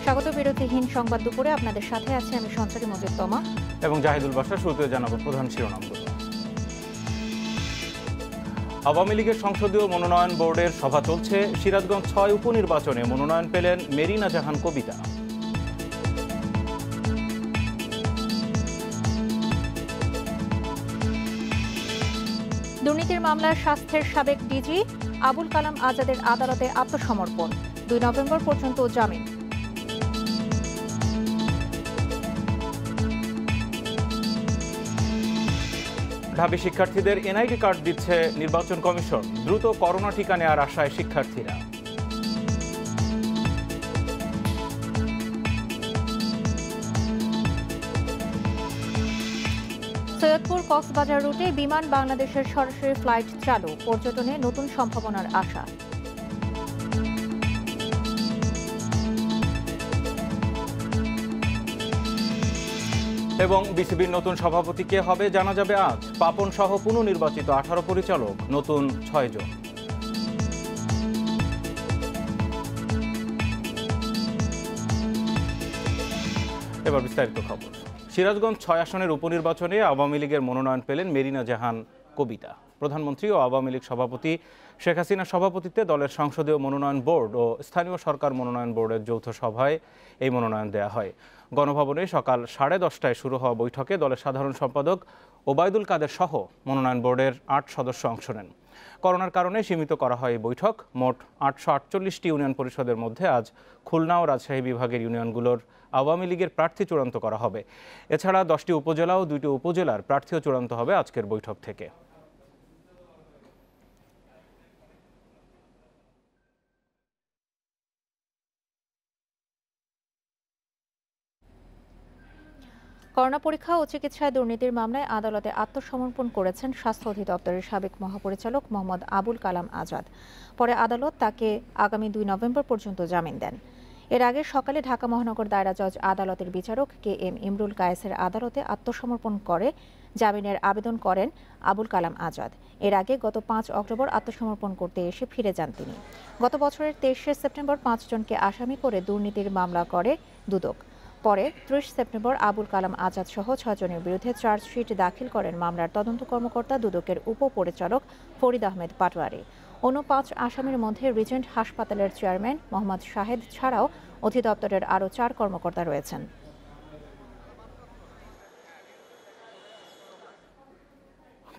স্বাগত বিরতিহীন সংবাদ দুপুরে আপনাদের সাথে আছে আমি সঞ্চারী মজিদ তমা এবং জাহিদুল বাশা। শুরুতে জানাবো প্রধান শিরোনামগুলো। আওয়ামী লীগের সংসদীয় মনোনয়ন বোর্ডের সভা চলছে। সিরাজগঞ্জ ৬ উপনির্বাচনে মনোনয়ন পেলেন মেরিনা জাহান কবিতা। দুর্নীতির মামলার স্বাস্থ্যের সাবেক ডিজি আবুল কালাম আজাদের আদালতে আত্মসমর্পণ, ২ নভেম্বর পর্যন্ত জামিন। ঢাবি শিক্ষার্থীদের এনআইডি কার্ড দিচ্ছে নির্বাচন কমিশন। দ্রুত করোনা টিকা নেওয়ার আশায় শিক্ষার্থীরা। সৈয়দপুর কক্সবাজার রুটে বিমান বাংলাদেশের সরাসরি ফ্লাইট চালু, পর্যটনে নতুন সম্ভাবনার আশা। এবং বিসিবির নতুন সভাপতি কে হবে জানা যাবে আজ। পাপন সহ পুনর্নির্বাচিত 18 পরিচালক, নতুন 6 জন। এবার বিস্তারিত খবর। সিরাজগঞ্জ 6 আসনের উপনির্বাচনে আওয়ামী লীগের মনোনয়ন পেলেন মেরিনা জাহান কবিতা। প্রধানমন্ত্রী ও আওয়ামী লীগ সভাপতি শেখ হাসিনার সভাপতিত্বে দলের সংসদীয় মনোনয়ন বোর্ড ও স্থানীয় সরকার মনোনয়ন বোর্ডের যৌথ সভায় এই মনোনয়ন দেওয়া হয়। গণভবনে সকাল 10:30টায় শুরু হওয়া বৈঠকে দলের সাধারণ সম্পাদক ওবায়দুল কাদের সহ মনোনয়ন বোর্ডের 8 সদস্য অংশ নেন। করোনার কারণে সীমিত করা হয় এই বৈঠক। মোট 848টি ইউনিয়ন পরিষদের মধ্যে আজ খুলনা ও রাজশাহী বিভাগের ইউনিয়নগুলোর আওয়ামী লীগের প্রার্থী চূড়ান্ত করা হবে। এছাড়া 10টি উপজেলা ও 2টি উপজেলার প্রার্থীও চূড়ান্ত হবে আজকের বৈঠক থেকে। করোনা পরীক্ষা ও চিকিৎসায় দুর্নীতির মামলায় আদালতে আত্মসমর্পণ করেছেন স্বাস্থ্য অধিদপ্তরের সাবেক মহাপরিচালক মোহাম্মদ আবুল কালাম আজাদ। পরে আদালত তাকে আগামী 2 নভেম্বর পর্যন্ত জামিন দেন। এর আগে সকালে ঢাকা মহানগর দায়রা জজ আদালতের বিচারক KM ইমরুল কায়েসের আদালতে আত্মসমর্পণ করে জামিনের আবেদন করেন আবুল কালাম আজাদ। এর আগে গত 5 অক্টোবর আত্মসমর্পণ করতে এসে ফিরে যান তিনি। গত বছরের 23শে সেপ্টেম্বর 5 জনকে আসামি করে দুর্নীতির মামলা করে দুদক। পরে 30 সেপ্টেম্বর আবুল কালাম আজাদ সহ 6 জনের বিরুদ্ধে চার্জশিট দাখিল করেন মামলার তদন্ত কর্মকর্তা দুদকের উপপরিচালক ফরিদ আহমেদ পাটোয়ারি। অন্য 5 আসামির মধ্যে রিজেন্ট হাসপাতালের চেয়ারম্যান মোহাম্মদ শাহেদ ছাড়াও অধিদপ্তরের আরও 4 কর্মকর্তা রয়েছেন।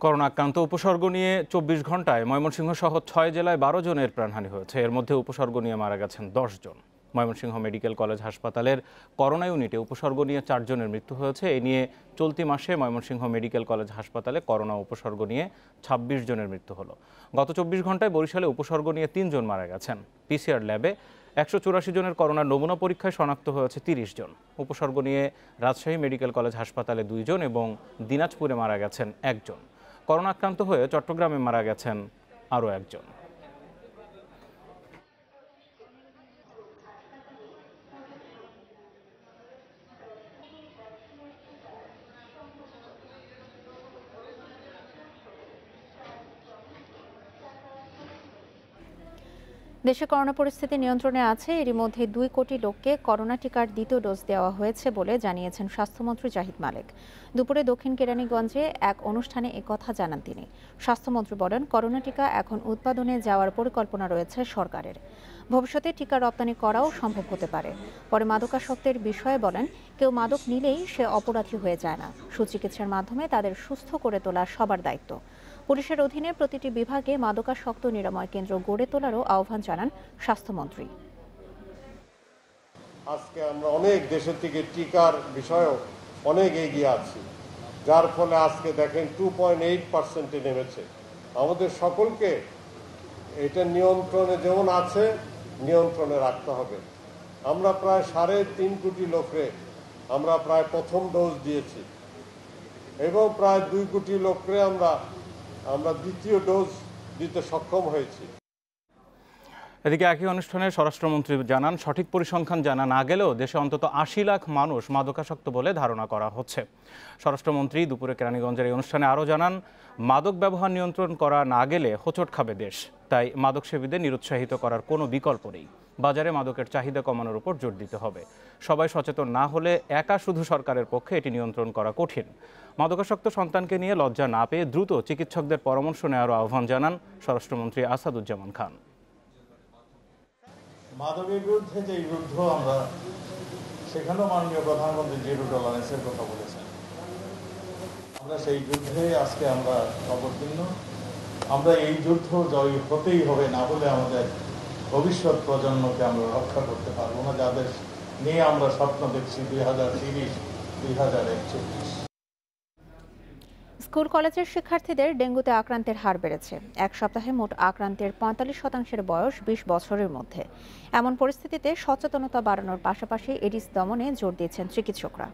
করোনা আক্রান্ত উপসর্গ নিয়ে 24 ঘন্টায় ময়মনসিংহ সহ 6 জেলায় 12 জনের প্রাণহানি হয়েছে। এর মধ্যে উপসর্গ নিয়ে মারা গেছেন 10 জন। ময়মনসিংহ মেডিকেল কলেজ হাসপাতালের করোনা ইউনিটে উপসর্গ নিয়ে 4 জনের মৃত্যু হয়েছে। এ নিয়ে চলতি মাসে ময়মনসিংহ মেডিকেল কলেজ হাসপাতালে করোনা উপসর্গ নিয়ে 26 জনের মৃত্যু হলো। গত 24 ঘন্টায় বরিশালে উপসর্গ নিয়ে 3 জন মারা গেছেন। PCR ল্যাবে 184 জনের করোনার নমুনা পরীক্ষায় শনাক্ত হয়েছে 30 জন। উপসর্গ নিয়ে রাজশাহী মেডিকেল কলেজ হাসপাতালে 2 জন এবং দিনাজপুরে মারা গেছেন 1 জন। করোনা আক্রান্ত হয়ে চট্টগ্রামে মারা গেছেন আরও 1 জন। দেশে করোনা পরিস্থিতি নিয়ন্ত্রণে আছে। এরই মধ্যে 2 কোটি লোককে করোনা টিকার দ্বিতীয় ডোজ দেওয়া হয়েছে বলে জানিয়েছেন স্বাস্থ্যমন্ত্রী জাহিদ মালেক। দুপুরে দক্ষিণ কেরানীগঞ্জে এক অনুষ্ঠানে একথা জানান তিনি। স্বাস্থ্যমন্ত্রী বলেন, করোনা টিকা এখন উৎপাদনে যাওয়ার পরিকল্পনা রয়েছে সরকারের। ভবিষ্যতে টিকা রপ্তানি করাও সম্ভব হতে পারে। পরে মাদকাসক্তের বিষয়ে বলেন, কেউ মাদক নিলেই সে অপরাধী হয়ে যায় না। সুচিকিৎসার মাধ্যমে তাদের সুস্থ করে তোলা সবার দায়িত্ব। পুলিশের অধীনে প্রতিটি বিভাগে মাদকাসক্ত নিরাময় কেন্দ্র গড়ে তোলারও আহ্বান জানান স্বাস্থ্যমন্ত্রী। আজকে আমরা অনেক দেশের থেকে টিকার বিষয়েও অনেক এগিয়ে আছি, যার ফলে আজকে দেখেন 2.8% নেমেছে। আমাদের সকলকে এটা নিয়ন্ত্রণে যেমন আছে নিয়ন্ত্রণে রাখতে হবে। আমরা প্রায় 3.5 কোটি লোককে আমরা প্রায় প্রথম ডোজ দিয়েছি এবং প্রায় 2 কোটি লোককে আমরা দ্বিতীয় ডোজ দিতে সক্ষম হয়েছি। এদিকে একই অনুষ্ঠানে স্বরাষ্ট্রমন্ত্রী জানান, সঠিক পরিসংখ্যান জানা না গেলেও দেশে অন্তত 80 লাখ মানুষ মাদকাসক্ত বলে ধারণা করা হচ্ছে। স্বরাষ্ট্রমন্ত্রী দুপুরে কেরানীগঞ্জের এই অনুষ্ঠানে আরও জানান, মাদক ব্যবহার নিয়ন্ত্রণ করা না গেলে হোঁচট খাবে দেশ। তাই মাদক সেবীদের নিরুৎসাহিত করার কোনো বিকল্প নেই। বাজারে মাদকের চাহিদা কমানোর উপর জোর দিতে হবে। সবাই সচেতন না হলে একা শুধু সরকারের পক্ষে এটি নিয়ন্ত্রণ করা কঠিন। মাদকাসক্ত সন্তানকে নিয়ে লজ্জা না পেয়ে দ্রুত চিকিৎসকদের পরামর্শ নেওয়ারও আহ্বান জানান স্বরাষ্ট্রমন্ত্রী আসাদুজ্জামান খান। মাদকের বিরুদ্ধে যে যুদ্ধ আমরা, সেখানেও মাননীয় প্রধানমন্ত্রী জিরো টলারেন্সের কথা বলেছেন। আমরা সেই যুদ্ধে আজকে আমরা অবতীর্ণ। আমরা এই যুদ্ধ জয়ী হতেই হবে, না হলে আমাদের ভবিষ্যৎ প্রজন্মকে আমরা রক্ষা করতে পারবো না, যাদের নিয়ে আমরা স্বপ্ন দেখছি 2030-2041। স্কুল কলেজের শিক্ষার্থীদের ডেঙ্গুতে আক্রান্তের হার বেড়েছে। এক সপ্তাহে মোট আক্রান্তের 45% বয়স 20 বছরের মধ্যে। এমন পরিস্থিতিতে সচেতনতা বাড়ানোর পাশাপাশি এডিস দমনে জোর দিয়েছেন চিকিৎসকরা।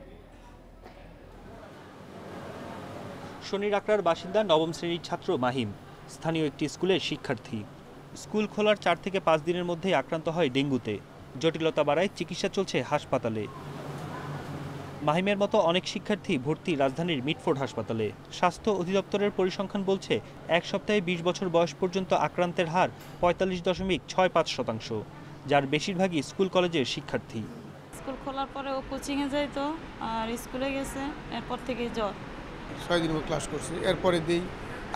শনির আখড়ার বাসিন্দা নবম শ্রেণীর ছাত্র মাহিম স্থানীয় একটি স্কুলের শিক্ষার্থী। স্কুল খোলার 4 থেকে 5 দিনের মধ্যেই আক্রান্ত হয় ডেঙ্গুতে। জটিলতা বাড়ায় চিকিৎসা চলছে হাসপাতালে। মাহিমের মতো অনেক শিক্ষার্থী ভর্তি রাজধানীর মিটফোর্ড হাসপাতালে। স্বাস্থ্য অধিদপ্তরের পরিসংখ্যান বলছে, এক সপ্তাহে 20 বছর বয়স পর্যন্ত আক্রান্তের হার 45.65%, যার বেশিরভাগই স্কুল কলেজের শিক্ষার্থী। স্কুল খোলার পরে ও কোচিংয়ে যাইতো আর স্কুলে গেছে, এরপর থেকে জ্বর। 6 দিন ক্লাস করছে, এরপরে দিয়েই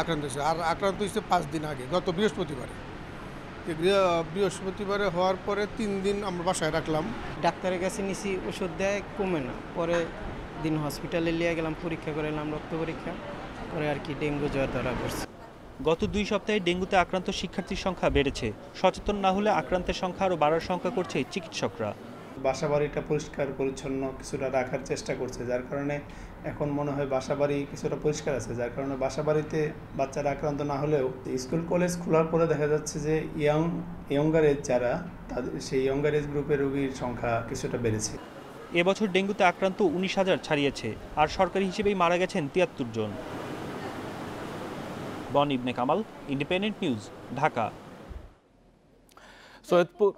আক্রান্ত হয়েছে। আর আক্রান্ত হয়েছে 5 দিন আগে, গত বৃহস্পতিবারে। বৃহস্পতিবারে হওয়ার পরে 3 দিন আমরা বাসায় রাখলাম। ডাক্তারের কাছে নিছি, ওষুধ দেয়, কমে না। পরে দিন হসপিটালে নিয়ে গেলাম, পরীক্ষা করে এলাম, রক্ত পরীক্ষা করে আর কি ডেঙ্গু জ্বর ধরা পড়ছে। গত 2 সপ্তাহে ডেঙ্গুতে আক্রান্ত শিক্ষার্থীর সংখ্যা বেড়েছে। সচেতন না হলে আক্রান্তের সংখ্যা আরও বাড়ার শঙ্কা করছে চিকিৎসকরা। বাসাবাড়িটা পরিষ্কার পরিচ্ছন্ন কিছুটা রাখার চেষ্টা করছে, যার কারণে এখন মনে হয় বাসাবাড়ি কিছুটা পরিষ্কার আছে, যার কারণে বাসাবাড়িতে বাচ্চারা আক্রান্ত না হলেও স্কুল কলেজ খোলার পরে দেখা যাচ্ছে যে ইয়ঙ্গার এজ যারা, তাদের সেই ইয়ঙ্গার এজ গ্রুপের রোগীর সংখ্যা কিছুটা বেড়েছে। এবছর ডেঙ্গুতে আক্রান্ত 19,000 ছাড়িয়েছে, আর সরকারি হিসেবেই মারা গেছেন 73 জন। বন ইবনে কামাল, ইন্ডিপেন্ডেন্ট নিউজ, ঢাকা। সৈয়দপুর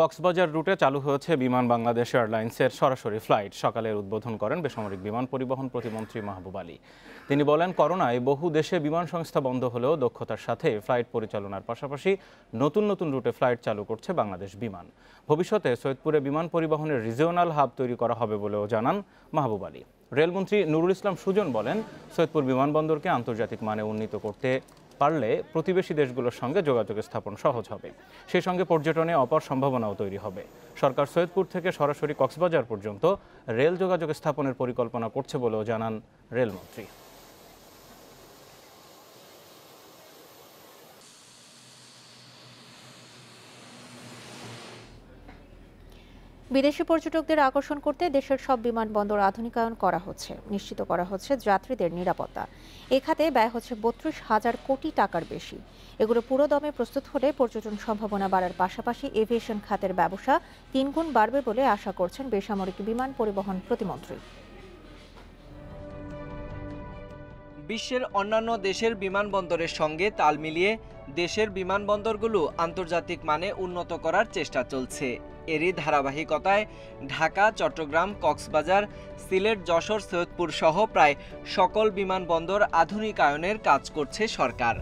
কক্সবাজার রুটে চালু হয়েছে বিমান বাংলাদেশ এয়ারলাইন্সের সরাসরি ফ্লাইট। সকালের উদ্বোধন করেন বেসামরিক বিমান পরিবহন প্রতিমন্ত্রী মাহবুব আলী। তিনি বলেন, করোনায় বহু দেশে বিমান সংস্থা বন্ধ হলেও দক্ষতার সাথে ফ্লাইট পরিচালনার পাশাপাশি নতুন নতুন রুটে ফ্লাইট চালু করছে বাংলাদেশ বিমান। ভবিষ্যতে সৈয়দপুরে বিমান পরিবহনের রিজিওনাল হাব তৈরি করা হবে বলেও জানান মাহবুব আলী। রেলমন্ত্রী নুরুল ইসলাম সুজন বলেন, সৈয়দপুর বিমানবন্দরকে আন্তর্জাতিক মানে উন্নীত করতে পারলে প্রতিবেশী দেশগুলোর সঙ্গে যোগাযোগ স্থাপন সহজ হবে। সেই সঙ্গে পর্যটনে অপার সম্ভাবনাও তৈরি হবে। সরকার সৈয়দপুর থেকে সরাসরি কক্সবাজার পর্যন্ত রেল যোগাযোগ স্থাপনের পরিকল্পনা করছে বলেও জানান রেলমন্ত্রী। বিদেশি পর্যটকদের আকর্ষণ করতে দেশের সব বিমানবন্দর আধুনিকায়ন করা হচ্ছে। নিশ্চিত করা হচ্ছে যাত্রীদের নিরাপত্তা। এ খাতে ব্যয় হচ্ছে 32,000 কোটি টাকার বেশি। এগুলো পুরো দমে প্রস্তুত হলে পর্যটন সম্ভাবনা বাড়ার পাশাপাশি এভিয়েশন খাতের ব্যবসা 3 গুণ বাড়বে বলে আশা করছেন বেসামরিক বিমান পরিবহন প্রতিমন্ত্রী। বিশ্বের অন্যান্য দেশের বিমানবন্দরের সঙ্গে তাল মিলিয়ে দেশের বিমানবন্দরগুলো আন্তর্জাতিক মানে উন্নত করার চেষ্টা চলছে। এরই ধারাবাহিকতায় ঢাকা, চট্টগ্রাম, কক্সবাজার, সিলেট, যশোর, সৈয়দপুর সহ প্রায় সকল বিমানবন্দর আধুনিকায়নের কাজ করছে সরকার।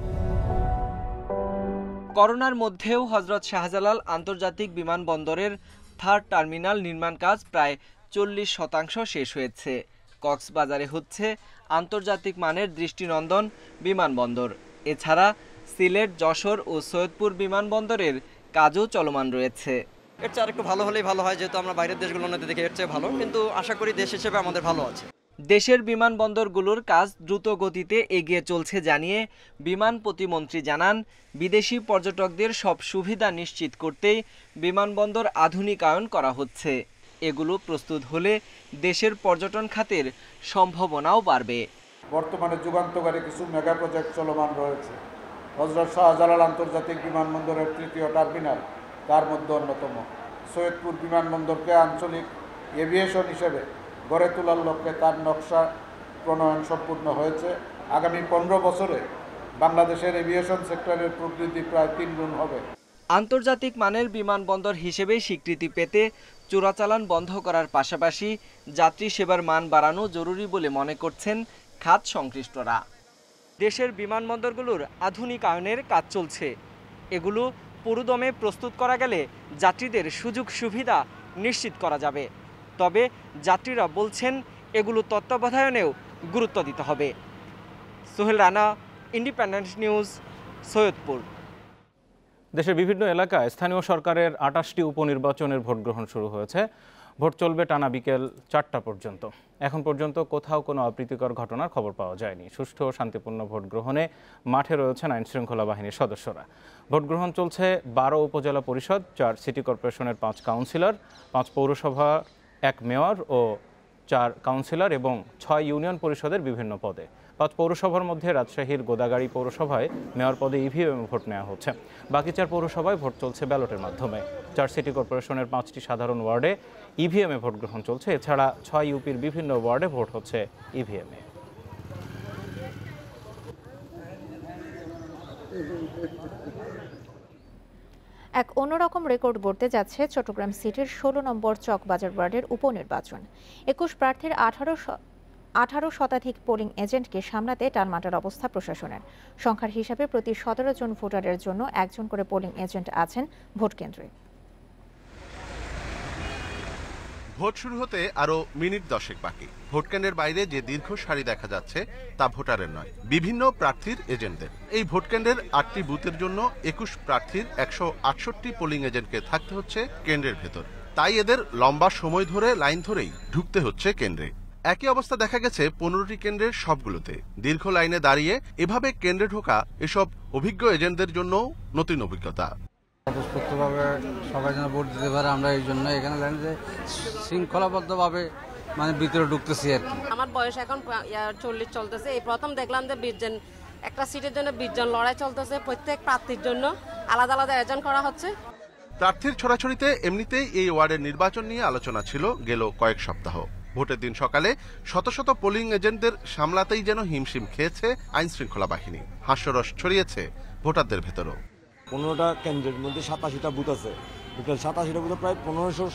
করোনার মধ্যেও হযরত শাহজালাল আন্তর্জাতিক বিমানবন্দরের 3rd টার্মিনাল নির্মাণ কাজ প্রায় 40% শেষ হয়েছে। কক্সবাজারে হচ্ছে আন্তর্জাতিক মানের দৃষ্টিনন্দন বিমানবন্দর। এছাড়া সিলেট, যশোর ও সৈয়দপুর বিমানবন্দরের কাজও চলমান রয়েছে। এর চেয়ে আরেকটু ভালো হলেই ভালো হয়, যেহেতু আমরা বাইরের দেশগুলোতে দেখে এর চেয়ে ভালো, কিন্তু আশা করি দেশ হিসেবে আমাদের ভালো আছে। দেশের বিমানবন্দরগুলোর কাজ দ্রুত গতিতে এগিয়ে চলছে জানিয়ে বিমান প্রতিমন্ত্রী জানান, বিদেশি পর্যটকদের সব সুবিধা নিশ্চিত করতেই বিমানবন্দর আধুনিকায়ন করা হচ্ছে। এগুলো প্রস্তুত হলে দেশের পর্যটন খাতের সম্ভাবনাও বাড়বে। বর্তমানে যুগান্তকারী কিছু মেগা প্রজেক্ট চলমান রয়েছে। হযরত শাহজালাল আন্তর্জাতিক বিমানবন্দরের 3য় টার্মিনাল তার মধ্যে অন্যতম। সৈয়দপুর বিমানবন্দরকে আঞ্চলিক এভিয়েশন হিসেবে গড়ে তোলার লক্ষ্যে তার নকশা প্রণয়ন সম্পূর্ণ হয়েছে। আগামী 15 বছরে বাংলাদেশের এভিয়েশন সেক্টরের প্রবৃদ্ধি প্রায় 3 গুণ হবে। আন্তর্জাতিক মানের বিমানবন্দর হিসেবে স্বীকৃতি পেতে চোরাচালান বন্ধ করার পাশাপাশি যাত্রী সেবার মান বাড়ানো জরুরি বলে মনে করছেন খাত সংশ্লিষ্টরা। দেশের বিমানবন্দরগুলোর আধুনিকায়নের কাজ চলছে। এগুলো পুরোদমে প্রস্তুত করা গেলে যাত্রীদের সুযোগ সুবিধা নিশ্চিত করা যাবে। তবে যাত্রীরা বলছেন এগুলো তত্ত্বাবধানেও গুরুত্ব দিতে হবে। Sohel Rana, independent news, Saidpur. দেশের বিভিন্ন এলাকায় স্থানীয় সরকারের 28টি উপনির্বাচনের ভোট গ্রহণ শুরু হয়েছে। ভোট চলবে টানা বিকেল 4টা পর্যন্ত। এখন পর্যন্ত কোথাও কোনো অপ্রীতিকর ঘটনার খবর পাওয়া যায়নি। সুষ্ঠু ও শান্তিপূর্ণ ভোট গ্রহণে মাঠে রয়েছেন আইনশৃঙ্খলা বাহিনীর সদস্যরা। ভোট গ্রহণ চলছে 12 উপজেলা পরিষদ, 4 সিটি কর্পোরেশনের 5 কাউন্সিলর, 5 পৌরসভা, 1 মেয়র ও 4 কাউন্সিলর এবং 6 ইউনিয়ন পরিষদের বিভিন্ন পদে। 5 পৌরসভার মধ্যে রাজশাহীর গোদাগাড়ী পৌরসভায় মেয়র পদে ইভিএম ভোট নেওয়া হচ্ছে। বাকি 4 পৌরসভায় ভোট চলছে ব্যালটের মাধ্যমে। 4 সিটি কর্পোরেশনের 5টি সাধারণ ওয়ার্ডে ইভিএমে ভোট গ্রহণ চলছে। এছাড়া 6 ইউপির বিভিন্ন ওয়ার্ডে ভোট হচ্ছে ইভিএমে। এক অন্যরকম রেকর্ড গড়তে যাচ্ছে চট্টগ্রাম সিটির 16 নম্বর চকবাজার ওয়ার্ডের উপনির্বাচন। 21 প্রার্থীর 18 শতাধিক পোলিং এজেন্টকে সামলাতে টালমাটাল অবস্থা প্রশাসনের। সংখ্যার হিসাবে প্রতি 17 জন ভোটারের জন্য একজন করে পোলিং এজেন্ট আছেন ভোট কেন্দ্রে। ভোট শুরু হতে আরো মিনিট 10 বাকি। ভোটকেন্দ্রের বাইরে যে দীর্ঘ সারি দেখা যাচ্ছে তা ভোটারের নয়, বিভিন্ন প্রার্থীর এজেন্টদের। এই ভোটকেন্দ্রের 8টি বুথের জন্য 21 প্রার্থীর 168 পোলিং এজেন্টকে থাকতে হচ্ছে কেন্দ্রের ভেতর। তাই এদের লম্বা সময় ধরে লাইন ধরেই ঢুকতে হচ্ছে কেন্দ্রে। একই অবস্থা দেখা গেছে 15টি কেন্দ্রের সবগুলোতে। দীর্ঘ লাইনে দাঁড়িয়ে এভাবে কেন্দ্রে ঢোকা এসব অভিজ্ঞ এজেন্টদের জন্য নতুন অভিজ্ঞতা। স্বতঃস্ফূর্তভাবে সবাই যেন ভোট দিতে পারে, আমরা এই জন্য এখানে লাইনে শৃঙ্খলাবদ্ধভাবে ভিতরে ঢুকতেছি আর কি। আমার বয়স এখন 40 চলতেছে। এই প্রথম দেখলাম যে 20 জন একটা সিটের জন্য 20 জন লড়াই চলতেছে। প্রত্যেক প্রার্থীর জন্য আলাদা আলাদা এজেন্ট করা হচ্ছে। প্রার্থীর ছড়াছড়িতে এমনিতেই এই ওয়ার্ডের নির্বাচন নিয়ে আলোচনা ছিল গেল কয়েক সপ্তাহ। ভোটের দিন সকালে শত শত পোলিং এজেন্টদের সামলাতেই যেন হিমশিম খেয়েছে আইন শৃঙ্খলা বাহিনী। হাস্যরস ছড়িয়েছে ভোটারদের ভেতরও। 15টা কেন্দ্রের মধ্যে 87টা বুথ আছে। টোটাল 87টা বুথে প্রায় 1500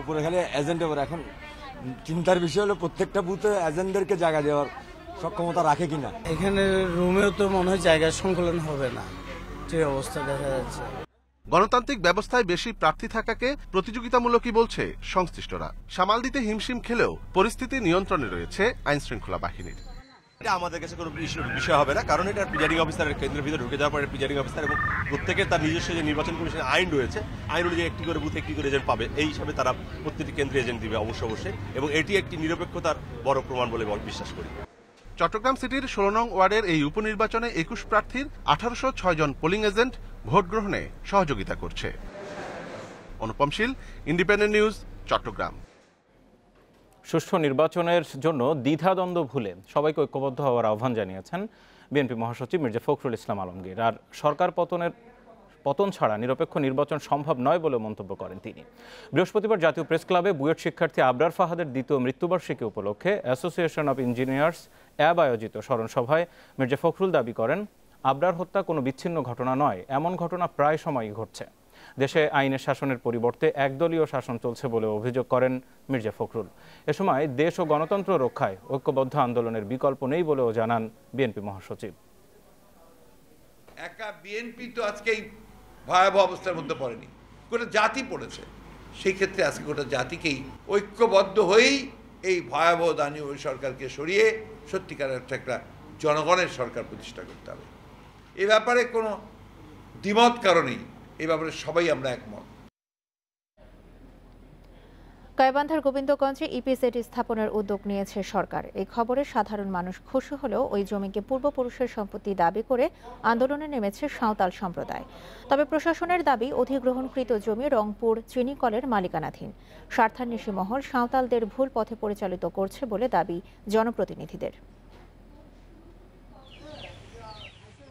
উপরে খালি এজেন্ট। এবার এখন চিন্তার বিষয় হলো প্রত্যেকটা বুথে এজেন্টদেরকে জায়গা দেওয়ার সক্ষমতা রাখে কিনা। এখানে রুমেও তো মনে হয় জায়গার সংকলন হবে না, যে অবস্থা দেখা যাচ্ছে। গণতান্ত্রিক ব্যবস্থায় বেশি প্রার্থী থাকাকে প্রতিযোগিতামূলকই বলছে সংশ্লিষ্টরা। সামাল দিতে হিমশিম খেলেও পরিস্থিতি নিয়ন্ত্রণে রয়েছে আইন শৃঙ্খলা বাহিনীর। এটা আমাদের কাছে কোনো বিষয় হবে না, কারণ এটা প্রিজাইডিং অফিসারের কেন্দ্রের ভিতরে ঢুকে যাওয়ার পরে প্রিজাইডিং অফিসার এবং প্রত্যেকের তার নিজস্ব যে নির্বাচন কমিশনের আইন রয়েছে, আইন অনুযায়ী একটি করে বুথে একটি করে এজেন্ট পাবে। এই হিসাবে তারা প্রত্যেকটি কেন্দ্রে এজেন্ট দিবে অবশ্যই, এবং এটি একটি নিরপেক্ষতার বড় প্রমাণ বলে বিশ্বাস করি। চট্টগ্রাম সিটির 16 নং ওয়ার্ডের এই উপনির্বাচনে 21 প্রার্থীর 1806 জন পোলিং এজেন্ট ভোট গ্রহণে সহযোগিতা করছে। অনুপম শীল, ইন্ডিপেন্ডেন্ট নিউজ, চট্টগ্রাম। সুষ্ঠু নির্বাচনের জন্য দ্বিধাদ্বন্দ্ব ভুলে সবাইকে ঐক্যবদ্ধ হওয়ার আহ্বান জানিয়েছেন বিএনপি মহাসচিব মির্জা ফখরুল ইসলাম আলমগীর। আর সরকার পতন ছাড়া নিরপেক্ষ নির্বাচন সম্ভব নয় বলে মন্তব্য করেন তিনি। বৃহস্পতিবার জাতীয় প্রেস ক্লাবে বুয়েট শিক্ষার্থী আবরার ফাহাদের দ্বিতীয় মৃত্যুবার্ষিকী উপলক্ষে অ্যাসোসিয়েশন অব ইঞ্জিনিয়ার্স অ্যাব আয়োজিত স্মরণ সভায় মির্জা ফখরুল দাবি করেন, আবরার হত্যা কোনো বিচ্ছিন্ন ঘটনা নয়, এমন ঘটনা প্রায় সময়ই ঘটছে। দেশে আইনের শাসনের পরিবর্তে একদলীয় শাসন চলছে বলে অভিযোগ করেন মির্জা ফখরুল। এ সময় দেশ ও গণতন্ত্র রক্ষায় ঐক্যবদ্ধ আন্দোলনের বিকল্প নেই বলেও জানান বিএনপি মহাসচিব। একা বিএনপি তো আজকে এই ভয়াবহ অবস্থার মধ্যে পড়েনি, গোটা জাতি পড়েছে। সেই ক্ষেত্রে আজকে গোটা জাতিকেই ঐক্যবদ্ধ হয়েই এই ভয়াবহ দানীয় সরকারকে সরিয়ে সত্যিকারের একটা জনগণের সরকার প্রতিষ্ঠা করতে হবে। এ ব্যাপারে কোনো দ্বিমত কারণেই, এই ব্যাপারে সবাই আমরা একমত। গাইবান্ধার গোবিন্দগঞ্জে ইপিজেড স্থাপনের উদ্যোগ নিয়েছে সরকার। এই খবরে সাধারণ মানুষ খুশি হলেও ওই জমিকে পূর্বপুরুষের সম্পত্তি দাবি করে আন্দোলনে নেমেছে সাঁওতাল সম্প্রদায়। তবে প্রশাসনের দাবি, অধিগ্রহণকৃত জমি রংপুর চিনিকলের মালিকানাধীন। স্বার্থান্বেষী মহল সাঁওতালদের ভুল পথে পরিচালিত করছে বলে দাবি জনপ্রতিনিধিদের।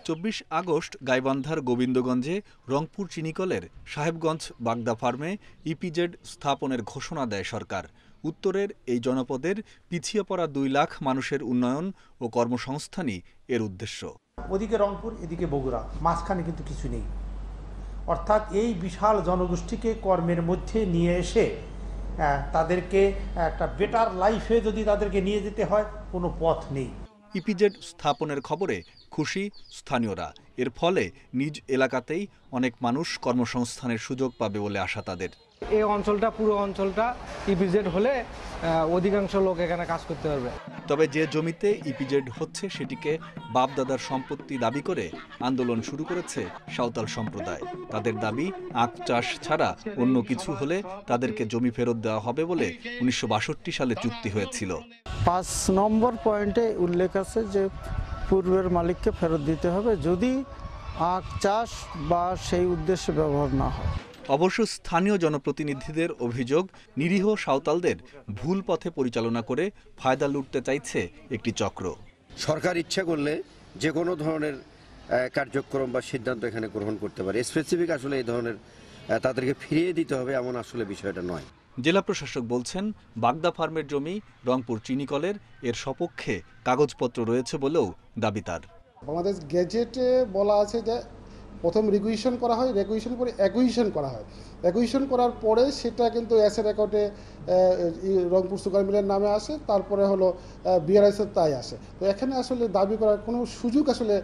24 আগস্ট গাইবান্ধার গোবিন্দগঞ্জে রংপুর চিনিকলের সাহেবগঞ্জ বাগদা ফার্মে ইপিজেড স্থাপনের ঘোষণা দেয় সরকার। উত্তরের এই জনপদের পিছিয়ে পড়া 2 লাখ মানুষের উন্নয়ন ও কর্মসংস্থানই এর উদ্দেশ্য। ওদিকে রংপুর, এদিকে বগুড়া, মাঝখানে কিন্তু কিছু নেই। অর্থাৎ এই বিশাল জনগোষ্ঠীকে কর্মের মধ্যে নিয়ে এসে তাদেরকে একটা বেটার লাইফে যদি তাদেরকে নিয়ে যেতে হয়, কোনো পথ নেই। ইপিজেড স্থাপনের খবরে খুশি স্থানীয়রা। এর ফলে নিজ এলাকাতেই অনেক মানুষ কর্মসংস্থানের সুযোগ পাবে বলে আশা তাদের। এই অঞ্চলটা পুরো অঞ্চলটা ইপিজেড হলে অধিকাংশ লোক এখানে কাজ করতে পারবে। তবে যে জমিতে ইপিজেড হচ্ছে সেটিকে বাপদাদার সম্পত্তি দাবি করে আন্দোলন শুরু করেছে সাঁওতাল সম্প্রদায়। তাদের দাবি আখ চাষ ছাড়া অন্য কিছু হলে তাদেরকে জমি ফেরত দেওয়া হবে বলে 1962 সালে চুক্তি হয়েছিল। 5 নম্বর পয়েন্টে উল্লেখ আছে যে পূর্বের মালিককে ফেরত দিতে হবে যদি আখ চাষ বা সেই উদ্দেশ্যে ব্যবহার না হয়। অবশ্য স্থানীয় জনপ্রতিনিধিদের অভিযোগ, নিরীহ সাঁওতালদের ভুল পথে পরিচালনা করে ফায়দা লুটতে চাইছে একটি চক্র। সরকার ইচ্ছা করলে যে কোনো ধরনের কার্যক্রম বা সিদ্ধান্ত এখানে গ্রহণ করতে পারে। স্পেসিফিক আসলে এই ধরনের তাদেরকে ফিরিয়ে দিতে হবে এমন আসলে বিষয়টা নয়। জেলা প্রশাসক বলছেন, বাগদা ফার্মের জমি রংপুর চিনিকলের, এর সপক্ষে কাগজপত্র রয়েছে বলেও দাবি তার। বাংলাদেশ গেজেটে বলা আছে যে প্রথম রিকুইশন করা হয়, রেকুইশন করে অ্যাকুইশন করা হয়। অ্যাকুইশন করার পরে সেটা কিন্তু অ্যাসেট রেকর্ডে রংপুর সুগার মিলের নামে আসে, তারপরে হলো বিআরএসের তাই আসে। তো এখানে আসলে দাবি করার কোনো সুযোগ আসলে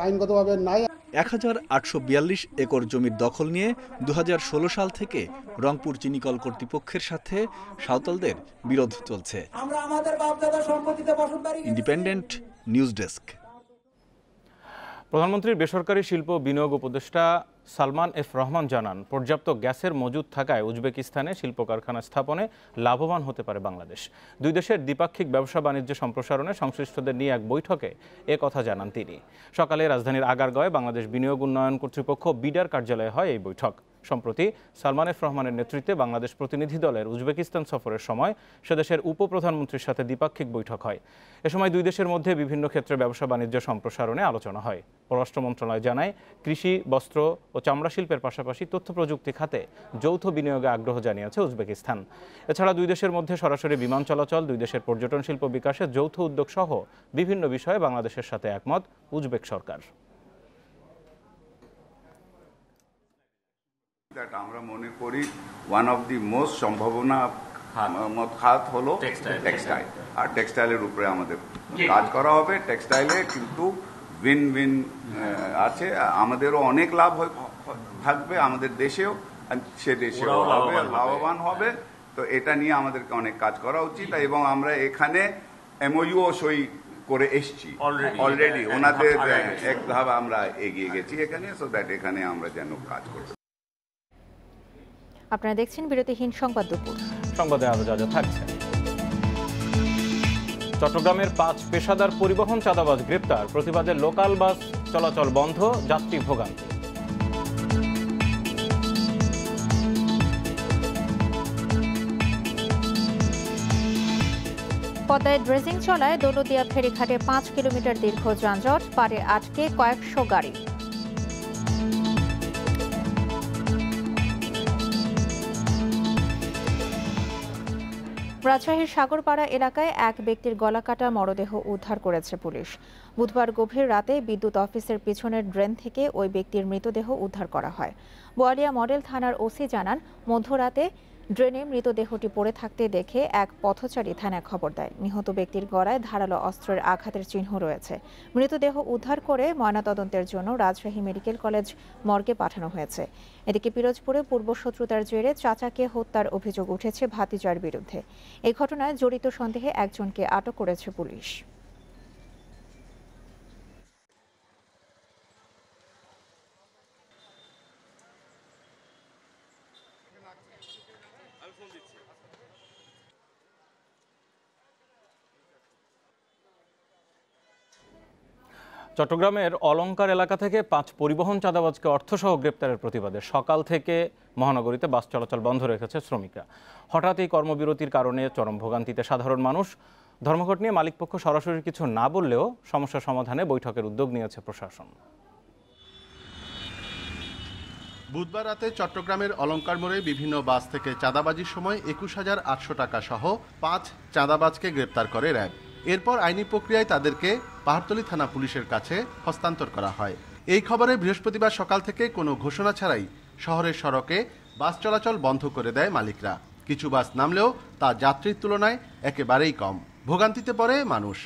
আইনগতভাবে নাই। 1842 একর জমির দখল নিয়ে 2016 সাল থেকে রংপুর চিনিকল কর্তৃপক্ষের সাথে সাঁওতালদের বিরোধ চলছে। Independent news desk. প্রধানমন্ত্রীর বেসরকারি শিল্প বিনিয়োগ উপদেষ্টা সালমান এফ রহমান জানান, পর্যাপ্ত গ্যাসের মজুদ থাকায় উজবেকিস্তানে শিল্প কারখানা স্থাপনে লাভবান হতে পারে বাংলাদেশ। দুই দেশের দ্বিপাক্ষিক ব্যবসা বাণিজ্য সম্প্রসারণে সংশ্লিষ্টদের নিয়ে এক বৈঠকে এ কথা জানান তিনি। সকালে রাজধানীর আগারগাঁওয়ে বাংলাদেশ বিনিয়োগ উন্নয়ন কর্তৃপক্ষ বিডার কার্যালয়ে হয় এই বৈঠক। সম্প্রতি সালমান এফ রহমানের নেতৃত্বে বাংলাদেশ প্রতিনিধি দলের উজবেকিস্তান সফরের সময় সেদেশের উপপ্রধানমন্ত্রীর সাথে দ্বিপাক্ষিক বৈঠক হয়। এ সময় দুই দেশের মধ্যে বিভিন্ন ক্ষেত্রে ব্যবসা বাণিজ্য সম্প্রসারণে আলোচনা হয়। পররাষ্ট্র মন্ত্রণালয় জানায়, কৃষি, বস্ত্র ও চামড়া শিল্পের পাশাপাশি তথ্য প্রযুক্তি খাতে যৌথ বিনিয়োগে আগ্রহ জানিয়েছে উজবেকিস্তান। এছাড়া দুই দেশের মধ্যে সরাসরি বিমান চলাচল, দুই দেশের পর্যটন শিল্প বিকাশে যৌথ উদ্যোগ সহ বিভিন্ন বিষয়ে বাংলাদেশের সাথে একমত উজবেক সরকার। আমরা মনে করি ওয়ান অফ দি মোস্ট সম্ভাবনা খাত হলো টেক্সটাইল, আর টেক্সটাইলের উপরে আমাদের কাজ করা হবে। টেক্সটাইলে কিন্তু উইন উইন আছে, আমাদেরও অনেক লাভ থাকবে, আমাদের দেশেও, সে দেশেও হবে, লাভবান হবে। তো এটা নিয়ে আমাদেরকে অনেক কাজ করা উচিত এবং আমরা এখানে এমওইউ সই করে এসছি অলরেডি, ওনাদের এক ধাপ আমরা এগিয়ে গেছি এখানে, সো দ্যাট এখানে আমরা যেন কাজ করতে। আপনারা দেখছেন বিরতিহীন সংবাদ দুপুর। সংবাদে আরো যা যা থাকছে। চট্টগ্রামের 5 পেশাদার পরিবহন চাঁদাবাজ গ্রেপ্তার, প্রতিবাদে লোকাল বাস চলাচল বন্ধ, যাত্রী ভোগান্তি। পদ্মায় ড্রেজিং চলায় দৌলতদিয়া ফেরিঘাটে 5 কিলোমিটার দীর্ঘ যানজট, পারে আটকে কয়েকশো গাড়ি। রাজশাহীর সাগরপাড়া এলাকায় এক ব্যক্তির গলাকাটা মরদেহ উদ্ধার করেছে পুলিশ। বুধবার গভীর রাতে বিদ্যুৎ অফিসের পিছনের ড্রেন থেকে ওই ব্যক্তির মৃতদেহ উদ্ধার করা হয়। বোয়ালিয়া মডেল থানার ওসি জানান, মধ্যরাতে ড্রেনে মৃতদেহটি পড়ে থাকতে দেখে এক পথচারী থানায় খবর দেয়। নিহত ব্যক্তির গলায় ধারালো অস্ত্রের আঘাতের চিহ্ন রয়েছে। মৃতদেহ উদ্ধার করে ময়নাতদন্তের জন্য রাজশাহী মেডিকেল কলেজ মর্গে পাঠানো হয়েছে। এদিকে পিরোজপুরে পূর্বশত্রুতার জেরে চাচাকে হত্যার অভিযোগ উঠেছে ভাতিজার বিরুদ্ধে। এই ঘটনায় জড়িত সন্দেহে একজনকে আটক করেছে পুলিশ। চট্টগ্রামের অলংকার এলাকা থেকে 5 পরিবহন চাঁদাবাজকে অর্থসহ গ্রেপ্তারের প্রতিবাদে সকাল থেকে মহানগরীতে বাস চলাচল বন্ধ রেখেছে শ্রমিকরা। হঠাৎ এই কর্মবিরতির কারণে চরম ভোগান্তিতে সাধারণ মানুষ। ধর্মঘট নিয়ে মালিকপক্ষ সরাসরি কিছু না বললেও সমস্যা সমাধানে বৈঠকের উদ্যোগ নিয়েছে প্রশাসন। বুধবার রাতে চট্টগ্রামের অলংকার মোড়ে বিভিন্ন বাস থেকে চাঁদাবাজির সময় 21,800 টাকা সহ 5 চাঁদাবাজকে গ্রেপ্তার করে র্যাব। এরপর আইনি প্রক্রিয়ায় তাদেরকে পাহাড়তলী থানা পুলিশের কাছে হস্তান্তর করা হয়। এই খবরে বৃহস্পতিবার সকাল থেকে কোনো ঘোষণা ছাড়াই শহরের সড়কে বাস চলাচল বন্ধ করে দেয় মালিকরা। কিছু বাস নামলেও তা যাত্রীর তুলনায় একেবারেই কম। ভোগান্তিতে পড়ে মানুষ।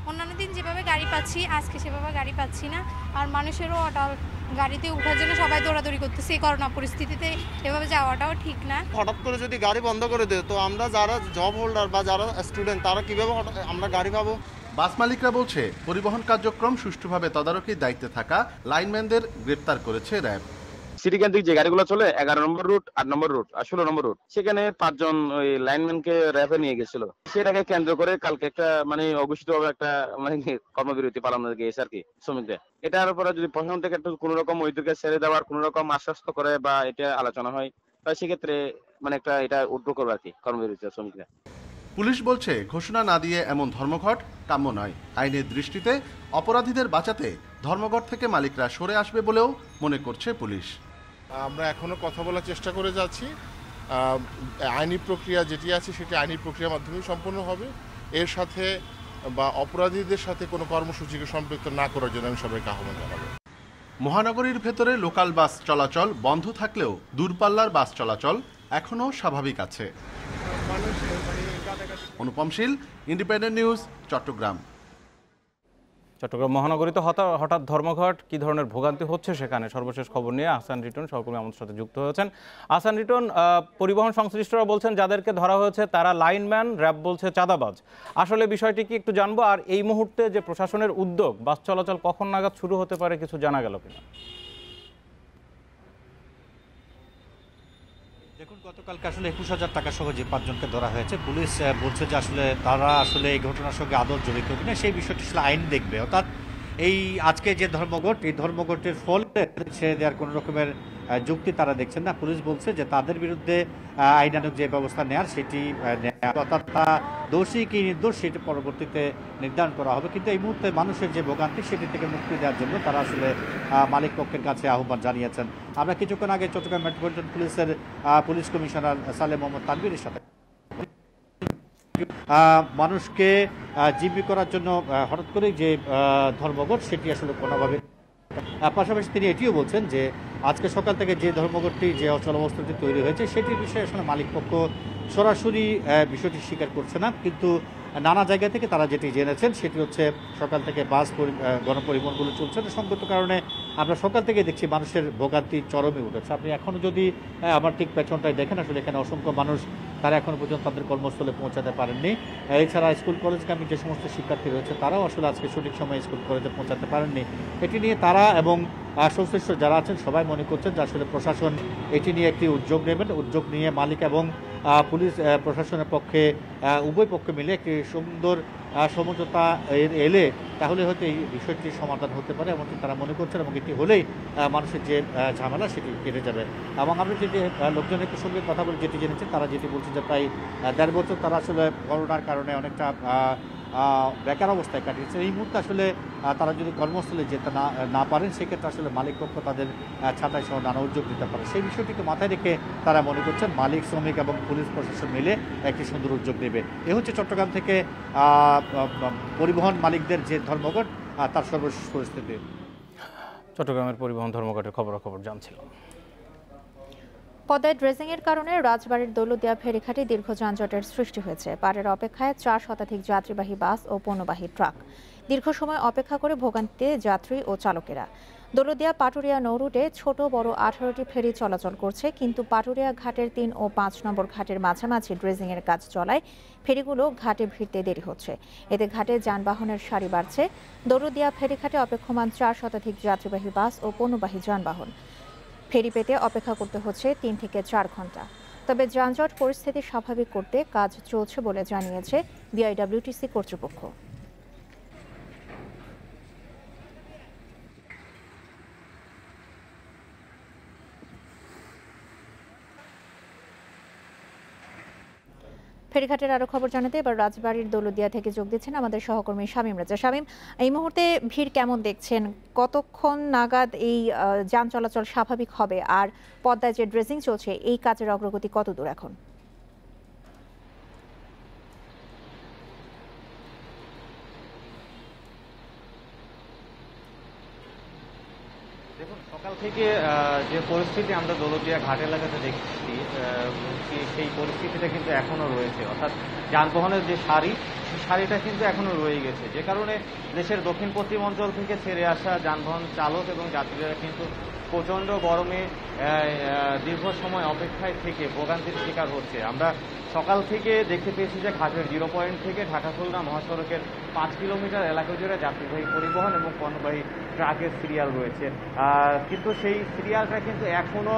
অন্যান্য দিন যেভাবে গাড়ি পাচ্ছি, আজকে সেভাবে গাড়ি পাচ্ছি না। আর মানুষেরও গাড়িতে ওঠার জন্য সবাই দৌড়াদৌড়ি করতেছে। এই করোনা পরিস্থিতিতে এভাবে যাওয়াটাও ঠিক না। হঠাৎ করে যদি গাড়ি বন্ধ করে দেয় তো আমরা যারা জব হোল্ডার বা যারা স্টুডেন্ট তারা কিভাবে আমরা গাড়ি পাবো? বাস মালিকরা বলছে পরিবহন কার্যক্রম সুষ্ঠুভাবে তদারকির দায়িত্বে থাকা লাইনম্যানদের গ্রেপ্তার করেছে র্যাব। সিটি কেন্দ্রিক যে গাড়িগুলো চলে 11 নম্বর রুট, 8 নম্বর রুট আর 16 নম্বর রুট, সেখানে 5 জন ওই লাইনম্যানকে র্যাবে নিয়ে গেছিল। সেটাকে কেন্দ্র করে কালকে একটা অঘোষিতভাবে একটা কর্মবিরতি পালন গিয়েছে আর কি শ্রমিকদের। এটার উপরে যদি প্রশাসন থেকে একটু কোনো রকম ওইদিকে ছেড়ে দেওয়ার কোনো রকম আশ্বস্ত করে বা এটা আলোচনা হয় তাহলে সেক্ষেত্রে একটা এটা উদ্যোগ করবে আর কি কর্মবিরতি শ্রমিকরা। পুলিশ বলছে ঘোষণা না দিয়ে এমন ধর্মঘট কাম্য নয়। আইনের দৃষ্টিতে অপরাধীদের বাঁচাতে ধর্মঘট থেকে মালিকরা সরে আসবে বলেও মনে করছে পুলিশ। আমরা এখনো কথা বলার চেষ্টা করে যাচ্ছি। আইনি প্রক্রিয়া যেটি আছে সেটি আইনি প্রক্রিয়ার মাধ্যমেই সম্পন্ন হবে। এর সাথে বা অপরাধীদের সাথে কোনো কর্মসূচিকে সম্পৃক্ত না করার জন্য আমি সবাইকে আহ্বান জানাবো। মহানগরীর ভেতরে লোকাল বাস চলাচল বন্ধ থাকলেও দূরপাল্লার বাস চলাচল এখনও স্বাভাবিক আছে। অনুপম শীল, ইন্ডিপেন্ডেন্ট নিউজ, চট্টগ্রাম। চট্টগ্রাম মহানগরীতে হঠাৎ ধর্মঘট, কি ধরনের ভোগান্তি হচ্ছে সেখানে সর্বশেষ খবর নিয়ে আহসান রিটন সহকর্মী আমাদের সাথে যুক্ত হয়েছেন। আহসান রিটন, পরিবহন সংশ্লিষ্টরা বলছেন যাদেরকে ধরা হয়েছে তারা লাইনম্যান, র্যাব বলছে চাঁদাবাজ। আসলে বিষয়টি কি একটু জানবো, আর এই মুহূর্তে যে প্রশাসনের উদ্যোগ বাস চলাচল কখন নাগাদ শুরু হতে পারে কিছু জানা গেল কিনা? দেখুন, গতকালকে আসলে 21,000 টাকা সহ যে 5 জনকে ধরা হয়েছে, পুলিশ বলছে যে আসলে তারা আসলে এই ঘটনার সঙ্গে আদৌ জড়িত কিনা সেই বিষয়টি আসলে আইন দেখবে। অর্থাৎ এই আজকে যে ধর্মঘট, এই ধর্মঘটের ফলে ছেড়ে দেওয়ার কোনো রকমের যুক্তি তারা দেখছেন না। পুলিশ বলছে যে তাদের বিরুদ্ধে আইনানুগ যে ব্যবস্থা নেওয়ার সেটি অর্থাৎ দোষী কি নির্দোষ সেটি পরবর্তীতে নির্ধারণ করা হবে। কিন্তু এই মুহূর্তে মানুষের যে ভোগান্তি সেটি থেকে মুক্তি দেওয়ার জন্য তারা আসলে মালিক পক্ষের কাছে আহ্বান জানিয়েছেন। আমরা কিছুক্ষণ আগে চট্টগ্রাম মেট্রোপলিটন পুলিশের পুলিশ কমিশনার সালেহ মোহাম্মদ তানভীরের সাথে মানুষকে জিম্মি করার জন্য হঠাৎ করে যে ধর্মঘট সেটি আসলে কোনোভাবে, পাশাপাশি তিনি এটিও বলছেন যে আজকে সকাল থেকে যে ধর্মঘটটি যে অচল অবস্থাটি তৈরি হয়েছে সেটির বিষয়ে আসলে মালিকপক্ষ সরাসরি বিষয়টি স্বীকার করছে না। কিন্তু নানা জায়গা থেকে তারা যেটি জেনেছেন সেটি হচ্ছে সকাল থেকে বাস গণপরিবহনগুলো চলছে না, সঙ্গত কারণে আমরা সকাল থেকে দেখছি মানুষের ভোগান্তি চরমে উঠেছে। আপনি এখনও যদি আমার ঠিক পেছনটায় দেখেন, আসলে এখানে অসংখ্য মানুষ তারা এখনও পর্যন্ত তাদের কর্মস্থলে পৌঁছাতে পারেননি। এছাড়া স্কুল কলেজগামী যে সমস্ত শিক্ষার্থী রয়েছে তারাও আসলে আজকে সঠিক সময়ে স্কুল কলেজে পৌঁছাতে পারেননি। এটি নিয়ে তারা এবং সংশ্লিষ্ট যারা আছেন সবাই মনে করছেন যে আসলে প্রশাসন এটি নিয়ে একটি উদ্যোগ নেবেন। উদ্যোগ নিয়ে মালিক এবং পুলিশ প্রশাসনের পক্ষে উভয় পক্ষে মিলে একটি সুন্দর সমঝোতা এলে তাহলে হয়তো এই বিষয়টির সমাধান হতে পারে এমনকি তারা মনে করছেন, এবং এটি হলেই মানুষের যে ঝামেলা সেটি কেটে যাবে। এবং আমরা যেটি লোকজনের সঙ্গে কথা বলে যেটি জেনেছি তারা যেটি বলছে যে প্রায় 1.5 বছর তারা আসলে করোনার কারণে অনেকটা বেকার অবস্থায় কাটিয়েছে। এই মুহূর্তে আসলে তারা যদি কর্মস্থলে যেতে না পারেন সেক্ষেত্রে আসলে মালিক পক্ষ তাদের ছাঁটাই সহ নানা উদ্যোগ দিতে পারে। সেই বিষয়টিকে মাথায় রেখে তারা মনে করছেন মালিক, শ্রমিক এবং পুলিশ প্রশাসন মিলে একটি সুন্দর উদ্যোগ নেবে। এ হচ্ছে চট্টগ্রাম থেকে পরিবহন মালিকদের যে ধর্মঘট তার সর্বশেষ পরিস্থিতি। চট্টগ্রামের পরিবহন ধর্মঘটের খবরাখবর জানছিলাম। পদ্মায় ড্রেজিংয়ের কারণে রাজবাড়ীর দৌলতদিয়া ফেরিঘাটে দীর্ঘ যানজটের সৃষ্টি হয়েছে। পারের অপেক্ষায় 4 শতাধিক যাত্রীবাহী বাস ও পণ্যবাহী ট্রাক। দীর্ঘ সময় অপেক্ষা করে ভোগান্তিতে যাত্রী ও চালকেরা। দৌলতদিয়া পাটুরিয়া নৌরুটে ছোট বড় 18টি ফেরি চলাচল করছে, কিন্তু পাটুরিয়া ঘাটের 3 ও 5 নম্বর ঘাটের মাঝামাঝি ড্রেজিংয়ের কাজ চলায় ফেরিগুলো ঘাটে ভিড়তে দেরি হচ্ছে। এতে ঘাটে যানবাহনের সারি বাড়ছে। দৌলতদিয়া ফেরিঘাটে অপেক্ষমান 4 শতাধিক যাত্রীবাহী বাস ও পণ্যবাহী যানবাহন। ফেরি পেতে অপেক্ষা করতে হচ্ছে 3 থেকে 4 ঘন্টা। তবে যানজট পরিস্থিতি স্বাভাবিক করতে কাজ চলছে বলে জানিয়েছে বিআইডব্লিউটিসি কর্তৃপক্ষ। ফেরিঘাটের আরো খবর জানাতে এবার রাজবাড়ীর দৌলতদিয়া থেকে যোগ দিচ্ছেন আমাদের সহকর্মী শামীম রাজা। শামীম, এই মুহূর্তে ভিড় কেমন দেখছেন? কতক্ষণ নাগাদ এই যান চলাচল স্বাভাবিক হবে? আর পদ্মায় যে ড্রেজিং চলছে এই কাজের অগ্রগতি কত দূর এখন? দেখুন, সকাল থেকে যে পরিস্থিতি আমরা দৌলতদিয়া ঘাট এলাকাতে দেখছি সেই পরিস্থিতিটা কিন্তু এখনো রয়েছে, অর্থাৎ যানবাহনের যে সারিটা কিন্তু এখনো রয়ে গেছে, যে কারণে দেশের দক্ষিণ পশ্চিম অঞ্চল থেকে ছেড়ে আসা যানবাহন চালক এবং যাত্রীরা কিন্তু প্রচণ্ড গরমে দীর্ঘ সময় অপেক্ষায় থেকে ভোগান্তির শিকার হচ্ছে। আমরা সকাল থেকে দেখতে পেয়েছি যে ঘাটের 0 পয়েন্ট থেকে ঢাকা খুলনা মহাসড়কের 5 কিলোমিটার এলাকা জুড়ে যাত্রীবাহী পরিবহন এবং পণ্যবাহী ট্রাকের সিরিয়াল রয়েছে, কিন্তু সেই সিরিয়ালটা কিন্তু এখনো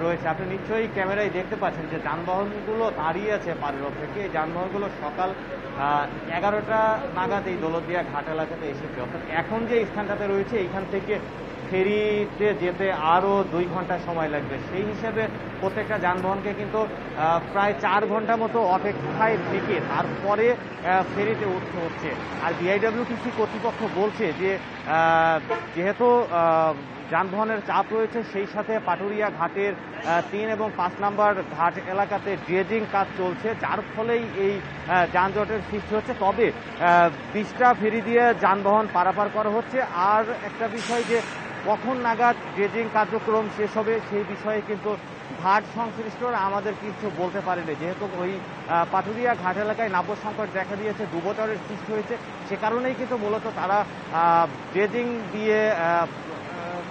রয়েছে। আপনি নিশ্চয়ই ক্যামেরায় দেখতে পাচ্ছেন যে যানবাহনগুলো দাঁড়িয়ে আছে পারের থেকে। এই যানবাহনগুলো সকাল 11টা নাগাদ এই দৌলতদিয়া ঘাট এলাকাতে এসেছে, অর্থাৎ এখন যে স্থানটাতে রয়েছে এইখান থেকে ফেরিতে যেতে আরও 2 ঘন্টা সময় লাগবে। সেই হিসেবে প্রত্যেকটা যানবাহনকে কিন্তু প্রায় 4 ঘন্টা মতো অপেক্ষায় থেকে তারপরে ফেরিতে উঠতে হচ্ছে। আর বিআইডব্লিউটিসি কর্তৃপক্ষ বলছে যে যেহেতু যানবাহনের চাপ রয়েছে, সেই সাথে পাটুরিয়া ঘাটের 3 এবং 5 নম্বর ঘাট এলাকাতে ড্রেজিং কাজ চলছে, যার ফলেই এই যানজটের সৃষ্টি হচ্ছে। তবে 20টা ফেরি দিয়ে যানবাহন পারাপার করা হচ্ছে। আর একটা বিষয় যে কখন নাগাদ ড্রেজিং কার্যক্রম শেষ হবে সেই বিষয়ে কিন্তু ঘাট সংশ্লিষ্টরা আমাদের কিছু বলতে পারেনি, যেহেতু ওই পাটুরিয়া ঘাট এলাকায় নাব্য সংকট দেখা দিয়েছে, ডুবোচরের সৃষ্টি হয়েছে, সে কারণেই কিন্তু মূলত তারা ড্রেজিং দিয়ে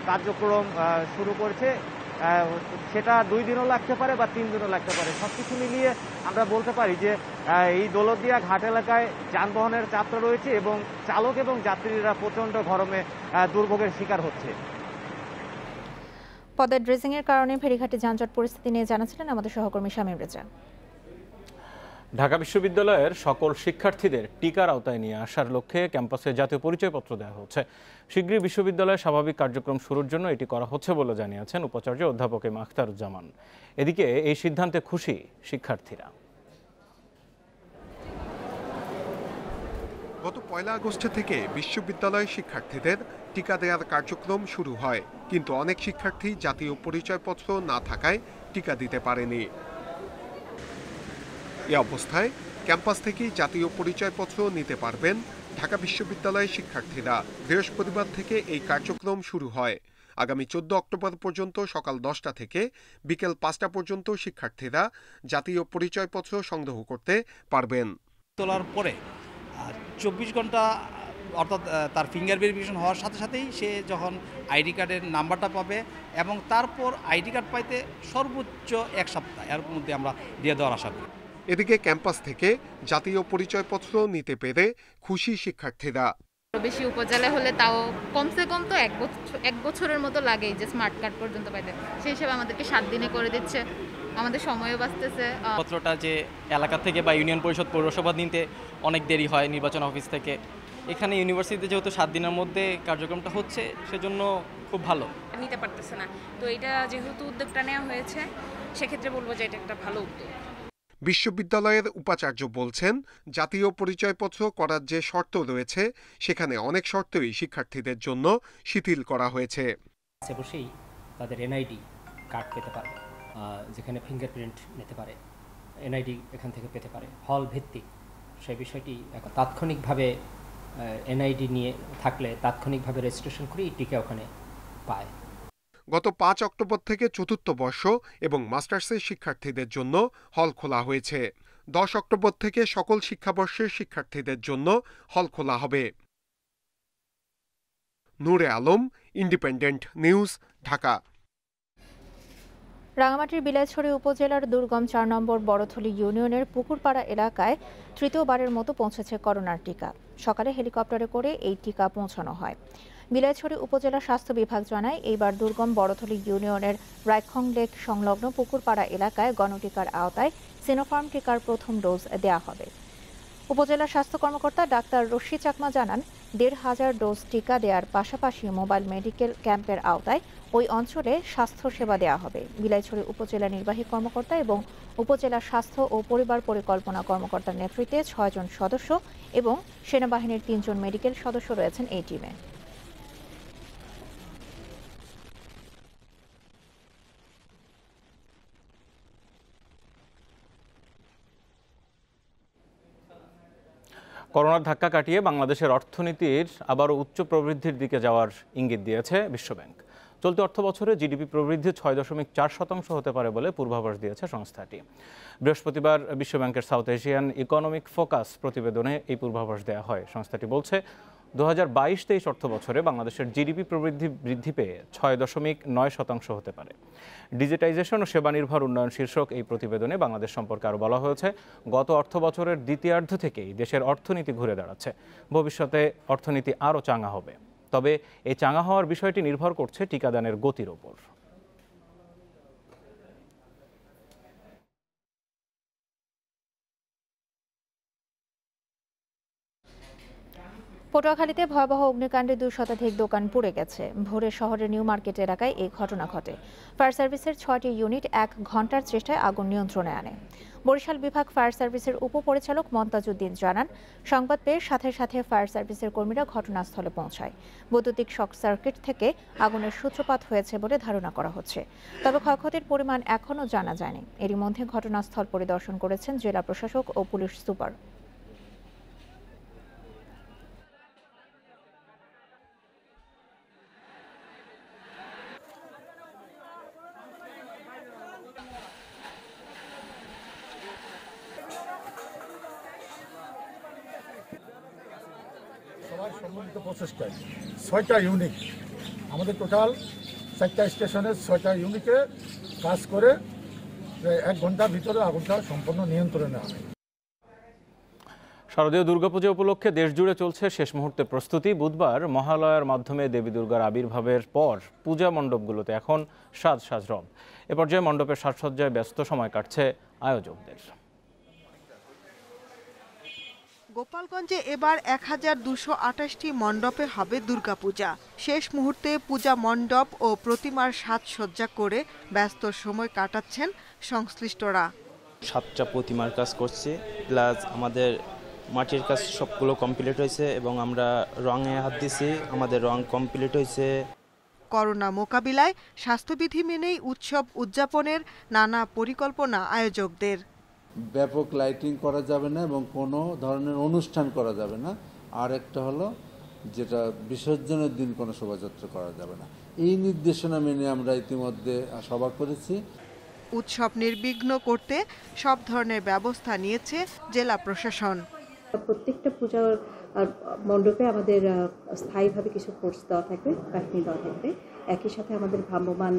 কার্যক্রম শুরু করেছে। সেটা 2 দিনও লাগতে পারে বা 3 দিনও লাগতে পারে। সবকিছু মিলিয়ে আমরা বলতে পারি যে এই দৌলতদিয়া ঘাট এলাকায় যানবাহনের চাপটা রয়েছে এবং চালক এবং যাত্রীরা প্রচণ্ড গরমে দুর্ভোগের শিকার হচ্ছে। পদের ড্রেজিংয়ের কারণে ফেরিঘাটে যানজট পরিস্থিতি নিয়ে জানাচ্ছিলেন আমাদের সহকর্মী শামীম রেজা। ঢাকা বিশ্ববিদ্যালয়ের সকল শিক্ষার্থীদের টিকার আওতায় নিয়ে আসার লক্ষ্যে ক্যাম্পাসে জাতীয় পরিচয়পত্র দেওয়া হচ্ছে। শীঘ্রই বিশ্ববিদ্যালয়ের স্বাভাবিক কার্যক্রম শুরুর জন্য এটি করা হচ্ছে বলে জানিয়েছেন উপাচার্য অধ্যাপক এম আখতারুজ্জামান। এদিকে এই সিদ্ধান্তে খুশি শিক্ষার্থীরা। গত 1 আগস্ট থেকে বিশ্ববিদ্যালয় শিক্ষার্থীদের টিকা দেওয়ার কার্যক্রম শুরু হয়, কিন্তু অনেক শিক্ষার্থী জাতীয় পরিচয়পত্র না থাকায় টিকা দিতে পারেনি। এ অবস্থায় ক্যাম্পাস থেকেই জাতীয় পরিচয়পত্র নিতে পারবেন ঢাকা বিশ্ববিদ্যালয়ের শিক্ষার্থীরা। বৃহস্পতিবার থেকে এই কার্যক্রম শুরু হয়। আগামী 14 অক্টোবর পর্যন্ত সকাল 10টা থেকে বিকেল 5টা পর্যন্ত শিক্ষার্থীরা জাতীয় পরিচয়পত্র সংগ্রহ করতে পারবেন। তোলার পরে 24 ঘন্টা অর্থাৎ তার ফিঙ্গার ভেরিফিকেশন হওয়ার সাথে সাথেই সে যখন আইডি কার্ডের নাম্বারটা পাবে এবং তারপর আইডি কার্ড পাইতে সর্বোচ্চ 1 সপ্তাহ এর মধ্যে আমরা দিয়ে দেওয়ার আশা করি। এদিকে ক্যাম্পাস থেকে জাতীয় পরিচয়পত্র নিতে পেরে খুশি শিক্ষার্থীরা। বেশি উপজেলা হলে তাও কমসে কম তো 1 বছরের মতো লাগে যে স্মার্ট কার্ড পর্যন্ত পাইতে, সেই হিসেবে আমাদেরকে 7 দিনে করে দিচ্ছে, আমাদের সময়ও বাঁচতেছে। পত্রটা যে এলাকা থেকে বা ইউনিয়ন পরিষদ পৌরসভা নিতে অনেক দেরি হয় নির্বাচন অফিস থেকে, এখানে ইউনিভার্সিটিতে যেহেতু 7 দিনের মধ্যে কার্যক্রমটা হচ্ছে সেজন্য খুব ভালো। নিতে পারতেছে না, তো এটা যেহেতু উদ্যোগটা নেওয়া হয়েছে সেক্ষেত্রে বলবো যে এটা একটা ভালো উদ্যোগ। বিশ্ববিদ্যালয়ের উপাচার্য বলছেন, জাতীয় পরিচয়পত্র করার যে শর্ত রয়েছে সেখানে অনেক শর্তই শিক্ষার্থীদের জন্য শিথিল করা হয়েছে। বসেই তাদের এনআইডি কার্ড পেতে পারে, যেখানে ফিঙ্গারপ্রিন্ট নিতে পারে, এনআইডি এখান থেকে পেতে পারে হল ভিত্তিক। সেই বিষয়টি তাৎক্ষণিকভাবে এনআইডি নিয়ে থাকলে তাৎক্ষণিকভাবে রেজিস্ট্রেশন করেই টিকা ওখানে পায়। গত 5 অক্টোবর থেকে 4র্থ বর্ষ এবং মাস্টার্সের শিক্ষার্থীদের জন্য হল খোলা হয়েছে। 10 অক্টোবর থেকে সকল শিক্ষাবর্ষের শিক্ষার্থীদের জন্য হল খোলা হবে। নূরে আলম, ইন্ডিপেন্ডেন্ট নিউজ, ঢাকা। রাঙামাটির বিলাইছড়ি উপজেলার দুর্গম 4 নম্বর বড়থলি ইউনিয়নের পুকুরপাড়া এলাকায় তৃতীয়বারের মতো পৌঁছেছে করোনার টিকা। সকালে হেলিকপ্টারে করে এই টিকা পৌঁছানো হয়। বিলাইছড়ি উপজেলা স্বাস্থ্য বিভাগ জানায়, এইবার দুর্গম বড়থলি ইউনিয়নের রাইখং লেক সংলগ্ন পুকুরপাড়া এলাকায় গণটিকার আওতায় সিনোফার্ম টিকার প্রথম ডোজ দেওয়া হবে। উপজেলা স্বাস্থ্য কর্মকর্তা ডাক্তার রশি চাকমা জানান, 1,500 ডোজ টিকা দেওয়ার পাশাপাশি মোবাইল মেডিকেল ক্যাম্পের আওতায় ওই অঞ্চলে স্বাস্থ্য সেবা দেওয়া হবে। বিলাইছড়ি উপজেলা নির্বাহী কর্মকর্তা এবং উপজেলা স্বাস্থ্য ও পরিবার পরিকল্পনা কর্মকর্তার নেতৃত্বে 6 জন সদস্য এবং সেনাবাহিনীর 3 জন মেডিকেল সদস্য রয়েছেন এই টিমে। করোনার ধাক্কা কাটিয়ে বাংলাদেশের অর্থনীতির আবারও উচ্চ প্রবৃদ্ধির দিকে যাওয়ার ইঙ্গিত দিয়েছে বিশ্বব্যাংক। চলতি অর্থবছরে জিডিপি প্রবৃদ্ধি 6.4% হতে পারে বলে পূর্বাভাস দিয়েছে সংস্থাটি। বৃহস্পতিবার বিশ্বব্যাংকের সাউথ এশিয়ান ইকোনমিক ফোকাস প্রতিবেদনে এই পূর্বাভাস দেওয়া হয়। সংস্থাটি বলছে 2022-23 অর্থবছরে বাংলাদেশের জিডিপি প্রবৃদ্ধি বৃদ্ধি পেয়ে 6.9% হতে পারে। ডিজিটাইজেশন ও সেবা নির্ভর উন্নয়ন শীর্ষক এই প্রতিবেদনে বাংলাদেশ সম্পর্কে আরও বলা হয়েছে, গত অর্থবছরের দ্বিতীয়ার্ধ থেকেই দেশের অর্থনীতি ঘুরে দাঁড়াচ্ছে। ভবিষ্যতে অর্থনীতি আরও চাঙা হবে, তবে এই চাঙা হওয়ার বিষয়টি নির্ভর করছে টিকাদানের গতির ওপর। পটুয়াখালীতে ভয়াবহ অগ্নিকাণ্ডে 2 শতাধিক দোকান পুড়ে গেছে। ভোরে শহরের নিউ মার্কেট এলাকায় এই ঘটনা ঘটে। ফায়ার সার্ভিসের 6টি ইউনিট 1 ঘন্টার চেষ্টায় আগুন নিয়ন্ত্রণে আনে। বরিশাল বিভাগ ফায়ার সার্ভিসের উপপরিচালক মন্তাজউদ্দিন জানান, সংবাদ পেয়ে সাথে সাথে ফায়ার সার্ভিসের কর্মীরা ঘটনাস্থলে পৌঁছায়। বৈদ্যুতিক শর্ট সার্কিট থেকে আগুনের সূত্রপাত হয়েছে বলে ধারণা করা হচ্ছে, তবে ক্ষয়ক্ষতির পরিমাণ এখনও জানা যায়নি। এরই মধ্যে ঘটনাস্থল পরিদর্শন করেছেন জেলা প্রশাসক ও পুলিশ সুপার। সবাই সম্মিলিত প্রচেষ্টায় 6টা ইউনিট, আমাদের টোটাল 4টা স্টেশনের 6টা ইউনিটে কাজ করে 1 ঘন্টার ভিতরে আগুনটা সম্পূর্ণ নিয়ন্ত্রণে আনে। শারদীয় দুর্গাপূজা উপলক্ষে দেশজুড়ে চলছে শেষ মুহূর্তের প্রস্তুতি। বুধবার মহালয়ার মাধ্যমে দেবী দুর্গার আবির্ভাবের পর পূজা মণ্ডপগুলোতে এখন সাজ রব। এ পর্যায়ে মণ্ডপের সাজসজ্জায় ব্যস্ত সময় কাটছে আয়োজকদের। গোপালগঞ্জে এবার 1228টি মণ্ডপে হবে দুর্গাপূজা। শেষ মুহূর্তে পূজা মণ্ডপ ও প্রতিমার সাজসজ্জা করে ব্যস্ত সময় কাটাচ্ছেন সংশ্লিষ্টরা। 7টা প্রতিমার কাজ করছে, প্লাস আমাদের মাটির কাজ সবগুলো কমপ্লিট হয়েছে এবং আমরা রঙে হাত দিছি, আমাদের রং কমপ্লিট হয়েছে। করোনা মোকাবিলায় স্বাস্থ্যবিধি মেনেই উৎসব উদযাপনের নানা পরিকল্পনা আয়োজকদের। ব্যাপক লাইটিং করা যাবে না এবং কোনো ধরনের অনুষ্ঠান করা যাবে না। আর একটা হলো যেটা বিসর্জনের দিন কোনো শোভাযাত্রা করা যাবে না। এই নির্দেশনা মেনে আমরা ইতিমধ্যে সভা করেছি। উৎসব নির্বিঘ্ন করতে সব ধরনের ব্যবস্থা নিয়েছে জেলা প্রশাসন। প্রত্যেকটা পূজার মণ্ডপে আমাদের স্থায়ীভাবে কিছু ফোর্স দেওয়া থাকবে, বাহিনী দেওয়া থাকবে। একই সাথে আমাদের ভ্রাম্যমাণ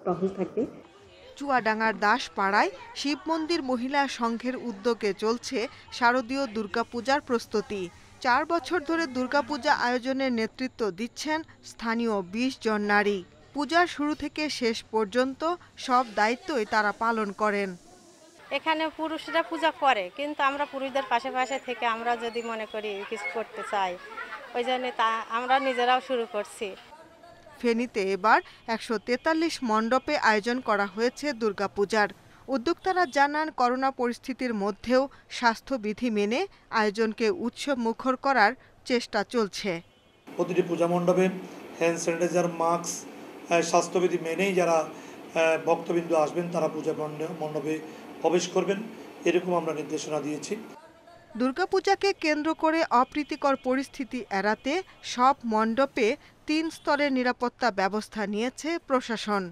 টহল থাকবে। চুয়াডাঙ্গার দাসপাড়ায় শিব মন্দির মহিলা সংঘের উদ্যোগে চলছে শারদীয় দুর্গাপূজার প্রস্তুতি। 4 বছর ধরে দুর্গাপূজা আয়োজনের নেতৃত্ব দিচ্ছেন স্থানীয় 20 জন নারী। পূজার শুরু থেকে শেষ পর্যন্ত সব দায়িত্বই তারা পালন করেন। এখানে পুরুষরা পূজা করে, কিন্তু আমরা পুরুষদের পাশে থেকে আমরা যদি মনে করি কিছু করতে চাই, ওই জন্য আমরা নিজেরাও শুরু করছি। ফেনীতে এবার 143 মণ্ডপে আয়োজন করা হয়েছে দুর্গাপূজার। উদ্যোক্তারা জানান, করোনা পরিস্থিতির মধ্যেও স্বাস্থ্যবিধি মেনে আয়োজনকে উৎসব মুখর করার চেষ্টা চলছে। প্রতিটি পূজা মণ্ডপে হ্যান্ড স্যানিটাইজার, মাস্ক, স্বাস্থ্যবিধি মেনেই যারা ভক্তবিন্দু আসবেন তারা পূজা মণ্ডপে প্রবেশ করবেন, এরকম আমরা নির্দেশনা দিয়েছি। দুর্গাপূজাকে কেন্দ্র করে অপ্রীতিকর পরিস্থিতি এড়াতে সব মণ্ডপে 3 স্তরের নিরাপত্তা ব্যবস্থা নিয়েছে প্রশাসন।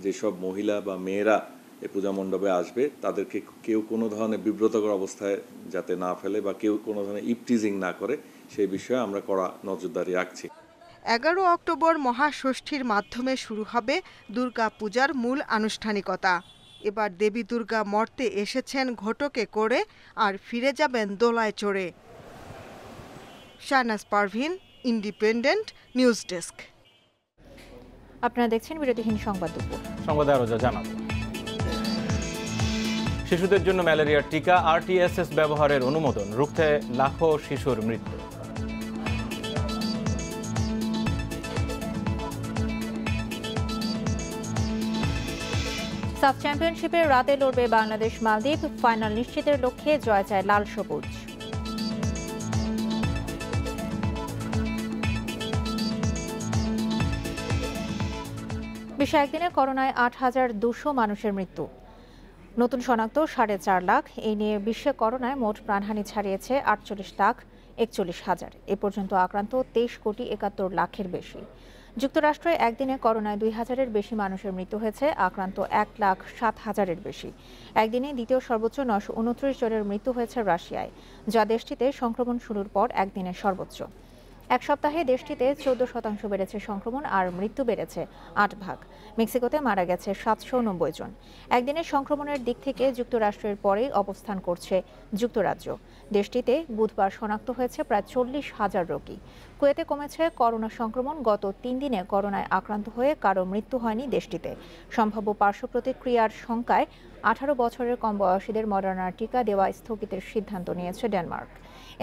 যেসব মহিলা বা মেয়েরা এই পূজা মণ্ডপে আসবে তাদেরকে কেউ কোনো ধরনের বিব্রতকর অবস্থায় যাতে না ফেলে বা কেউ কোনো ধরনের ইপটিজিং না করে, সেই বিষয়ে আমরা কড়া নজরদারি রাখছি। 11 অক্টোবর মহাষষ্ঠীর মাধ্যমে শুরু হবে দুর্গাপূজার মূল আনুষ্ঠানিকতা। এবার দেবী দুর্গা মর্তে এসেছেন ঘটকে করে আর ফিরে যাবেন দোলায় চড়ে। Shahnaz Parvin, independent news desk. আপনারা দেখছেন বিরতিহীন সংবাদ দুপুর। সংবাদে আরো জানাবো, শিশুদের জন্য ম্যালেরিয়ার টিকা RTSS ব্যবহারের অনুমোদন, রুখতে লাখো শিশুর মৃত্যু। সাফ চ্যাম্পিয়নশিপে রাতে লড়বে বাংলাদেশ মালদ্বীপ, ফাইনাল নিশ্চিতের লক্ষ্যে জয় চায় লাল সবুজ। বিশ্বে একদিনে করোনায় 8,200 মানুষের মৃত্যু, নতুন শনাক্ত 4.5 লাখ। এই নিয়ে বিশ্বে করোনায় মোট প্রাণহানি ছাড়িয়েছে 48,41,000। এ পর্যন্ত আক্রান্ত 23,71,00,000 বেশি। যুক্তরাষ্ট্রে একদিনে করোনায় ২,০০০-এর বেশি মানুষের মৃত্যু হয়েছে, আক্রান্ত ১,০৭,০০০-এর বেশি। একদিনে দ্বিতীয় সর্বোচ্চ ৯২৯ জনের মৃত্যু হয়েছে রাশিয়ায়, যা দেশটিতে সংক্রমণ শুরুর পর একদিনের সর্বোচ্চ। এক সপ্তাহে দেশটিতে ১৪% বেড়েছে সংক্রমণ আর মৃত্যু বেড়েছে ৮ ভাগ। মেক্সিকোতে মারা গেছে ৭৯০ জন। একদিনের সংক্রমণের দিক থেকে যুক্তরাষ্ট্রের পরেই অবস্থান করছে যুক্তরাজ্য। দেশটিতে বুধবার শনাক্ত হয়েছে প্রায় ৪০,০০০ রোগী। কুয়েতে কমেছে করোনা সংক্রমণ, গত ৩ দিনে করোনায় আক্রান্ত হয়ে কারো মৃত্যু হয়নি দেশটিতে। সম্ভাব্য পার্শ্ব প্রতিক্রিয়ার শঙ্কায় ১৮ বছরের কম বয়সীদের মডার্না টিকা দেওয়া স্থগিতের সিদ্ধান্ত নিয়েছে ডেনমার্ক।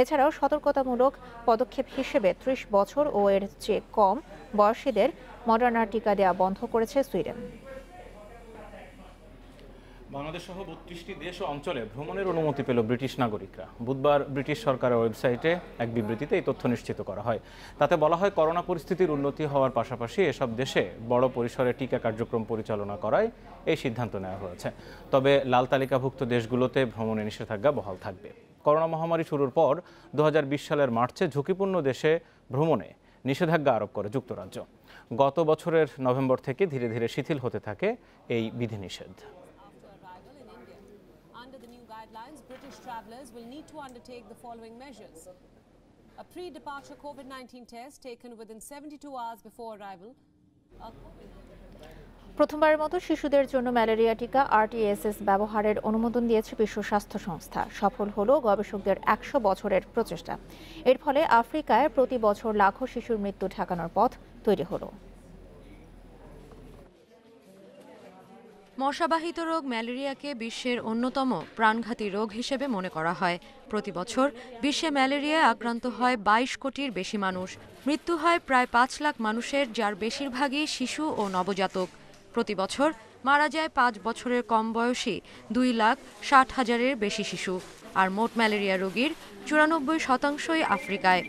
এছাড়াও সতর্কতামূলক পদক্ষেপ হিসেবে ৩০ বছর ও এর চেয়ে কম বয়সীদের মডার্না টিকা দেওয়া বন্ধ করেছে সুইডেন। বাংলাদেশ সহ ৩২টি দেশ ও অঞ্চলে ভ্রমণের অনুমতি পেল ব্রিটিশ নাগরিকরা। বুধবার ব্রিটিশ সরকারের ওয়েবসাইটে এক বিবৃতিতে এই তথ্য নিশ্চিত করা হয়। তাতে বলা হয়, করোনা পরিস্থিতির উন্নতি হওয়ার পাশাপাশি এসব দেশে বড় পরিসরে টিকা কার্যক্রম পরিচালনা করায় এই সিদ্ধান্ত নেওয়া হয়েছে। তবে লাল তালিকাভুক্ত দেশগুলোতে ভ্রমণে নিষেধাজ্ঞা বহাল থাকবে। করোনা মহামারী শুরুর পর ২০২০ সালের মার্চে ঝুঁকিপূর্ণ দেশে ভ্রমণে নিষেধাজ্ঞা আরোপ করে যুক্তরাজ্য। গত বছরের নভেম্বর থেকে ধীরে ধীরে শিথিল হতে থাকে এই বিধিনিষেধ। British travellers will need to undertake the following measures. A pre-departure COVID-19 test taken within 72 hours before arrival. প্রথমবারের মতো শিশুদের জন্য ম্যালেরিয়া টিকা RTSS ব্যবহারের অনুমোদন দিয়েছে বিশ্ব স্বাস্থ্য সংস্থা। সফল হলো গবেষকদের ১০০ বছরের প্রচেষ্টা। এর ফলে আফ্রিকায় প্রতি বছর লাখো শিশুর মৃত্যু ঠেকানোর পথ তৈরি হলো। মশাবাহিত রোগ ম্যালেরিয়াকে বিশ্বের অন্যতম প্রাণঘাতী রোগ হিসেবে মনে করা হয়। প্রতি বছর বিশ্বে ম্যালেরিয়ায় আক্রান্ত হয় ২২ কোটির বেশি মানুষ। মৃত্যু হয় প্রায় ৫ লাখ মানুষের, যার বেশিরভাগই শিশু ও নবজাতক। প্রতি বছর মারা যায় ৫ বছরের কম বয়সী ২,৬০,০০০-এর বেশি শিশু। আর মোট ম্যালেরিয়া রোগীর ৯৪%ই আফ্রিকায়।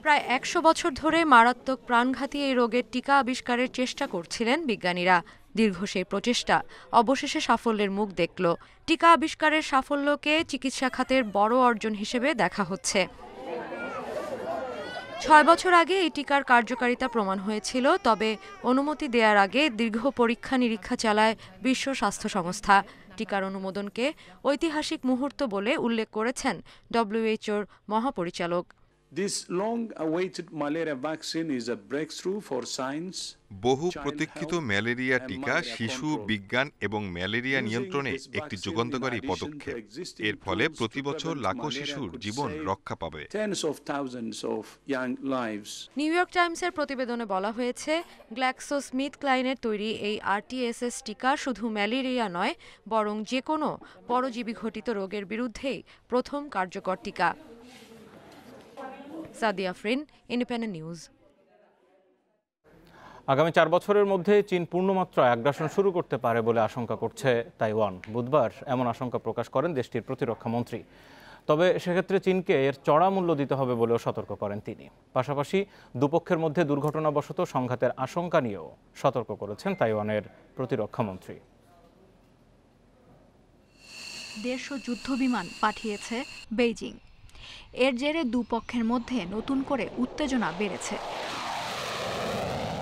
প্রায় ১০০ বছর ধরে মারাত্মক প্রাণঘাতী এই রোগের টিকা আবিষ্কারের চেষ্টা করছিলেন বিজ্ঞানীরা। দীর্ঘ সেই প্রচেষ্টা অবশেষে সাফল্যের মুখ দেখল। টিকা আবিষ্কারের সাফল্যকে চিকিৎসা খাতের বড় অর্জন হিসেবে দেখা হচ্ছে। ৬ বছর আগে এই টিকার কার্যকারিতা প্রমাণ হয়েছিল, তবে অনুমতি দেওয়ার আগে দীর্ঘ পরীক্ষা নিরীক্ষা চালায় বিশ্ব স্বাস্থ্য সংস্থা। টিকার অনুমোদনকে ঐতিহাসিক মুহূর্ত বলে উল্লেখ করেছেন WHOর মহাপরিচালক। বহু প্রতীক্ষিত ম্যালেরিয়া টিকা শিশু বিজ্ঞান এবং ম্যালেরিয়া নিয়ন্ত্রণে একটি যুগান্তকারী পদক্ষেপ। এর ফলে প্রতি বছর লাখো শিশুর জীবন রক্ষা পাবে। নিউ ইয়র্ক টাইমসের প্রতিবেদনে বলা হয়েছে, গ্ল্যাক্সোস্মিথক্লাইনের তৈরি এই RTSS টিকা শুধু ম্যালেরিয়া নয়, বরং যে কোনো পরজীবী ঘটিত রোগের বিরুদ্ধেই প্রথম কার্যকর টিকা। Sadia Afrin, independent news. আগামী ৪ বছরের মধ্যে চীন পূর্ণমাত্রায় আগ্রাসন শুরু করতে পারে বলে আশঙ্কা করছে তাইওয়ান। বুধবার এমন আশঙ্কা প্রকাশ করেন দেশটির প্রতিরক্ষা মন্ত্রী। তবে সেক্ষেত্রে চীনকে এর চড়া মূল্য দিতে হবে বলেও সতর্ক করেন তিনি। পাশাপাশি দুপক্ষের মধ্যে দুর্ঘটনাবশত সংঘাতের আশঙ্কা নিয়েও সতর্ক করেছেন তাইওয়ানের প্রতিরক্ষা মন্ত্রী। ১৫০ যুদ্ধবিমান পাঠিয়েছে বেইজিং। এর জেরে দুপক্ষের মধ্যে নতুন করে উত্তেজনা বেড়েছে।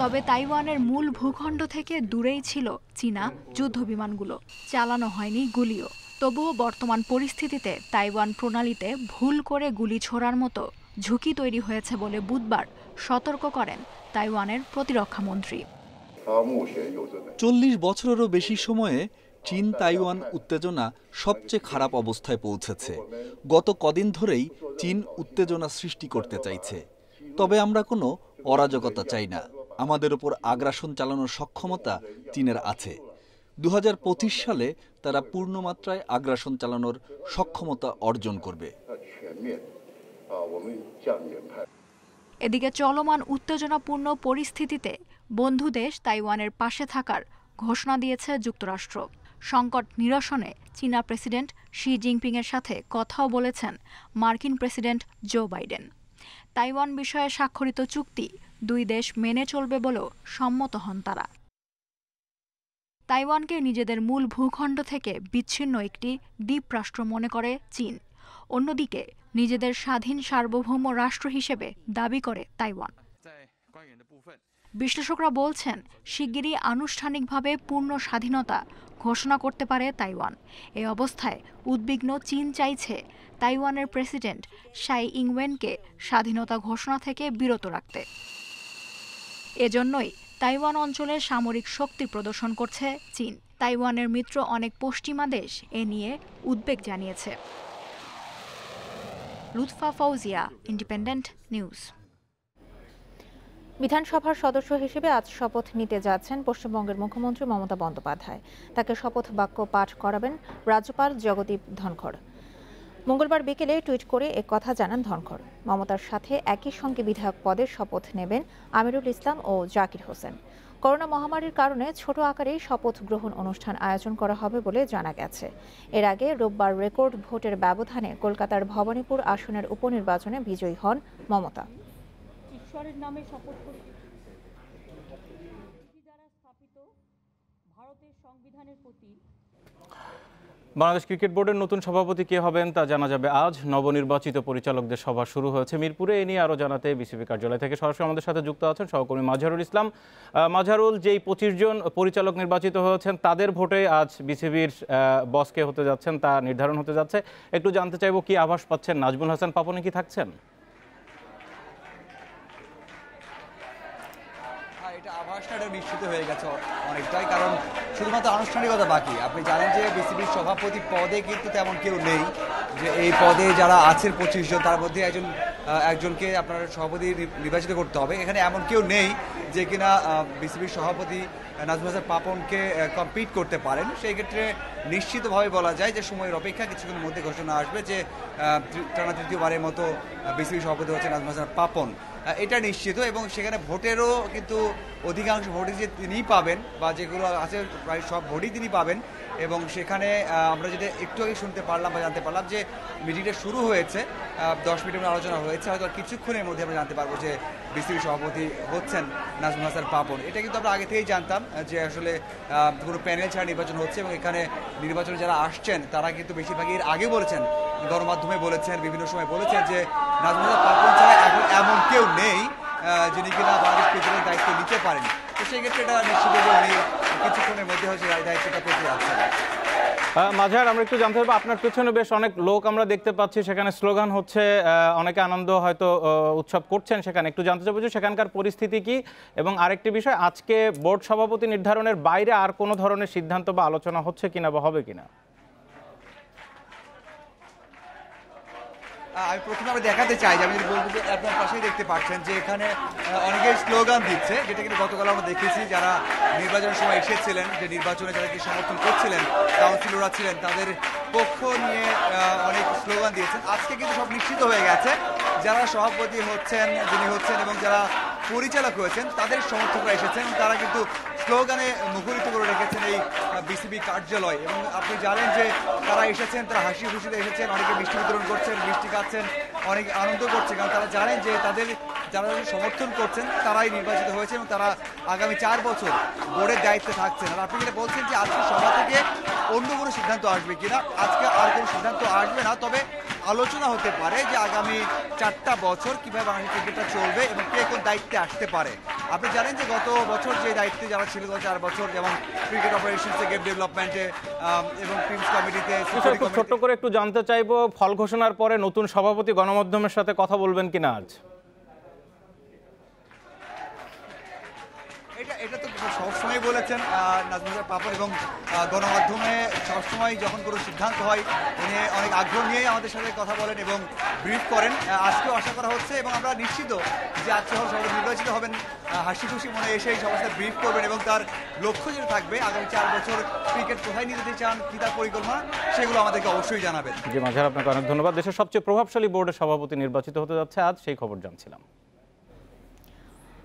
তবে তাইওয়ানের মূল ভূখণ্ড থেকে দূরেই ছিল চীনা যুদ্ধবিমানগুলো, চালানো হয়নি গুলিও। তবুও বর্তমান পরিস্থিতিতে তাইওয়ান প্রণালীতে ভুল করে গুলি ছোড়ার মতো ঝুঁকি তৈরি হয়েছে বলে বুধবার সতর্ক করেন তাইওয়ানের প্রতিরক্ষা মন্ত্রী। ৪০ বছরেরও বেশি সময়ে চীন তাইওয়ান উত্তেজনা সবচেয়ে খারাপ অবস্থায় পৌঁছেছে। গত কদিন ধরেই চীন উত্তেজনা সৃষ্টি করতে চাইছে। তবে আমরা কোনো অরাজকতা চাই না। আমাদের উপর আগ্রাসন চালানোর সক্ষমতা চীনের আছে। ২০২৫ সালে তারা পূর্ণমাত্রায় আগ্রাসন চালানোর সক্ষমতা অর্জন করবে। এদিকে চলমান উত্তেজনাপূর্ণ পরিস্থিতিতে বন্ধু দেশ তাইওয়ানের পাশে থাকার ঘোষণা দিয়েছে যুক্তরাষ্ট্র। সংকট নিরসনে চীনা প্রেসিডেন্ট শি জিনপিংয়ের সাথে কথাও বলেছেন মার্কিন প্রেসিডেন্ট জো বাইডেন। তাইওয়ান বিষয়ে স্বাক্ষরিত চুক্তি দুই দেশ মেনে চলবে বলেও সম্মত হন তারা। তাইওয়ানকে নিজেদের মূল ভূখণ্ড থেকে বিচ্ছিন্ন একটি দ্বীপরাষ্ট্র মনে করে চীন। অন্যদিকে নিজেদের স্বাধীন সার্বভৌম রাষ্ট্র হিসেবে দাবি করে তাইওয়ান। বিশ্লেষকরা বলছেন শিগগিরই আনুষ্ঠানিকভাবে পূর্ণ স্বাধীনতা ঘোষণা করতে পারে তাইওয়ান। এই অবস্থায় উদ্বিগ্ন চীন চাইছে তাইওয়ানের প্রেসিডেন্ট সাই ইংওয়েনকে স্বাধীনতা ঘোষণা থেকে বিরত রাখতে। এজন্যই তাইওয়ান অঞ্চলে সামরিক শক্তি প্রদর্শন করছে চীন। তাইওয়ানের মিত্র অনেক পশ্চিমা দেশ এ নিয়ে উদ্বেগ জানিয়েছে। Lutfa Fouzia, independent news. বিধানসভার সদস্য হিসেবে আজ শপথ নিতে যাচ্ছেন পশ্চিমবঙ্গের মুখ্যমন্ত্রী মমতা বন্দ্যোপাধ্যায়। তাকে শপথ বাক্য পাঠ করাবেন রাজ্যপাল জগদীপ ধনখড়। মঙ্গলবার বিকেলে টুইট করে কথা জানান ধনখড়। মমতার সাথে একই সঙ্গে বিধায়ক পদের শপথ নেবেন আমিরুল ইসলাম ও জাকির হোসেন। করোনা মহামারীর কারণে ছোট আকারেই শপথ গ্রহণ অনুষ্ঠান আয়োজন করা হবে বলে জানা গেছে। এর আগে রোববার রেকর্ড ভোটের ব্যবধানে কলকাতার ভবানীপুর আসনের উপনির্বাচনে বিজয়ী হন মমতা। ঈশ্বরের নামে শপথ করছি দ্বারা স্থাপিত ভারতের সংবিধানের প্রতি। বাংলাদেশ ক্রিকেট বোর্ডের নতুন সভাপতি কে হবেন তা জানা যাবে আজ। নবনির্বাচিত পরিচালকদের সভা শুরু হয়েছে মিরপুরে। এ নিয়ে আরও জানাতে বিসিবি কার্যালয় থেকে সরাসরি আমাদের সাথে যুক্ত আছেন সহকর্মী মাজহারুল ইসলাম। মাজহারুল, যেই 25 জন পরিচালক নির্বাচিত হয়েছেন তাদের ভোটে আজ বিসিবির বস কে হতে যাচ্ছেন তা নির্ধারণ হতে যাচ্ছে। একটু জানতে চাইব কি আভাস পাচ্ছেন, নাজমুল হাসান পাপনে কি থাকছেন? এটা আভাসটা নিশ্চিত হয়ে গেছে অনেকটাই, কারণ শুধুমাত্র আনুষ্ঠানিকতা বাকি। আপনি জানেন যে বিসিবির সভাপতি পদে কিন্তু তেমন কেউ নেই, যে এই পদে যারা আছেন 25 জন তার মধ্যে একজনকে আপনার সভাপতি নির্বাচিত করতে হবে। এখানে এমন কেউ নেই যে কিনা বিসিবির সভাপতি নাজমুল হাসান পাপনকে কম্পিট করতে পারেন। সেই ক্ষেত্রে নিশ্চিতভাবে বলা যায় যে সময়ের অপেক্ষা, কিছুক্ষণের মধ্যে ঘোষণা আসবে যে টানা তৃতীয়বারের মতো বিসিবি সভাপতি হচ্ছে নাজমুল হাসান পাপন, এটা নিশ্চিত। এবং সেখানে ভোটেরও কিন্তু অধিকাংশ ভোটই যে তিনি পাবেন বা যেগুলো আছে প্রায় সব ভোটই তিনি পাবেন। এবং সেখানে আমরা যেটা একটু আগে শুনতে পারলাম বা জানতে পারলাম যে মিটিংটা শুরু হয়েছে, 10 মিনিটের আলোচনা হয়েছে, হয়তো কিছুক্ষণের মধ্যে আমরা জানতে পারবো যে বিসিবি সভাপতি হচ্ছেন নাজমুল হাসান পাপন। এটা কিন্তু আমরা আগে থেকেই জানতাম যে আসলে কোনো প্যানেল ছাড়া নির্বাচন হচ্ছে এবং এখানে নির্বাচনে যারা আসছেন তারা কিন্তু বেশিরভাগই এর আগে বলেছেন, গণমাধ্যমে বলেছেন, বিভিন্ন সময় বলেছেন যে নাজমুল হাসান পাপন ছাড়া এখন এমন কেউ নেই যিনি কিনা বাংলাদেশ ক্রিকেটের দায়িত্ব নিতে পারেন। তো সেই ক্ষেত্রে এটা নিশ্চিত যে উনি কিছুক্ষণের মধ্যে হচ্ছে দায়িত্বটা পেতে যাচ্ছেন। মাঝার, আমরা একটু জানতে পারবো, আপনার পেছনে বেশ অনেক লোক আমরা দেখতে পাচ্ছি, সেখানে স্লোগান হচ্ছে, অনেকে আনন্দ হয়তো উৎসব করছেন সেখানে। একটু জানতে চাইবো যে সেখানকার পরিস্থিতি কি, এবং আরেকটি বিষয়, আজকে বোর্ড সভাপতি নির্ধারণের বাইরে আর কোনো ধরনের সিদ্ধান্ত বা আলোচনা হচ্ছে কিনা বা হবে কিনা? আমি প্রথমে আমি দেখাতে চাই যে আমি যদি বলবো যে আপনার পাশেই দেখতে পাচ্ছেন যে এখানে অনেকেই স্লোগান দিচ্ছে, যেটা কিন্তু গতকাল আমরা দেখেছি যারা নির্বাচনের সময় এসেছিলেন, যে নির্বাচনে যাদেরকে সমর্থন করছিলেন, কাউন্সিলররা ছিলেন, তাদের পক্ষ নিয়ে অনেক স্লোগান দিয়েছেন। আজকে কিন্তু সব নিশ্চিত হয়ে গেছে, যারা সভাপতি হচ্ছেন, যিনি হচ্ছেন এবং যারা পরিচালক হয়েছেন তাদের সমর্থকরা এসেছেন, তারা কিন্তু স্লোগানে মুখরিত করে রেখেছেন এই বিসিবি কার্যালয়। এবং আপনি জানেন যে তারা এসেছেন, তারা হাসি খুশিতে এসেছেন, অনেকে মিষ্টি বিতরণ করছেন, মিষ্টি খাচ্ছেন, অনেক আনন্দ করছে, কারণ তারা জানেন যে তাদের যারা সমর্থন করছেন তারাই নির্বাচিত হয়েছে এবং তারা আগামী 4 বছর বোর্ডের দায়িত্বে থাকছেন। আর আপনি যেটা বলছেন যে আজকে সভা থেকে অন্য কোনো সিদ্ধান্ত আসবে কিনা, আজকে আর কোনো সিদ্ধান্ত আসবে না, তবে আলোচনা হতে পারে যে আগামী 4টা বছর কিভাবে বাংলাদেশ ক্রিকেটটা চলবে এবং কে কোন দায়িত্বে আসতে পারে। আপনি জানেন যে গত বছর যে দায়িত্বে যারা ছিল, গত 4 বছর, যেমন ক্রিকেট অপারেশনসে, গেম ডেভেলপমেন্টে এবং টিমস কমিটিতে। খুব ছোট্ট করে একটু জানতে চাইবো, ফল ঘোষণার পরে নতুন সভাপতি গণমাধ্যমের সাথে কথা বলবেন কিনা আজ? এটা তো সবসময় বলেছেন নাজমুল হাসান পাপন, এবং গণমাধ্যমে সবসময় যখন কোনো সিদ্ধান্ত হয় উনি অনেক আগ্রহ নিয়েই আমাদের সাথে কথা বলেন এবং ব্রিফ করেন। আজকেও আশা করা হচ্ছে এবং আমরা নিশ্চিত যে আজকে সবাই নির্বাচিত হবেন, হাসি খুশি মনে এসেই সবার সাথে ব্রিফ করবেন এবং তার লক্ষ্য যেটা থাকবে আগামী 4 বছর ক্রিকেট কোথায় নিয়ে যেতে চান, কি তার পরিকল্পনা, সেগুলো আমাদেরকে অবশ্যই জানাবেন। জি মাঝার, আপনাকে অনেক ধন্যবাদ। দেশের সবচেয়ে প্রভাবশালী বোর্ডের সভাপতি নির্বাচিত হতে যাচ্ছে আজ, সেই খবর জানছিলাম।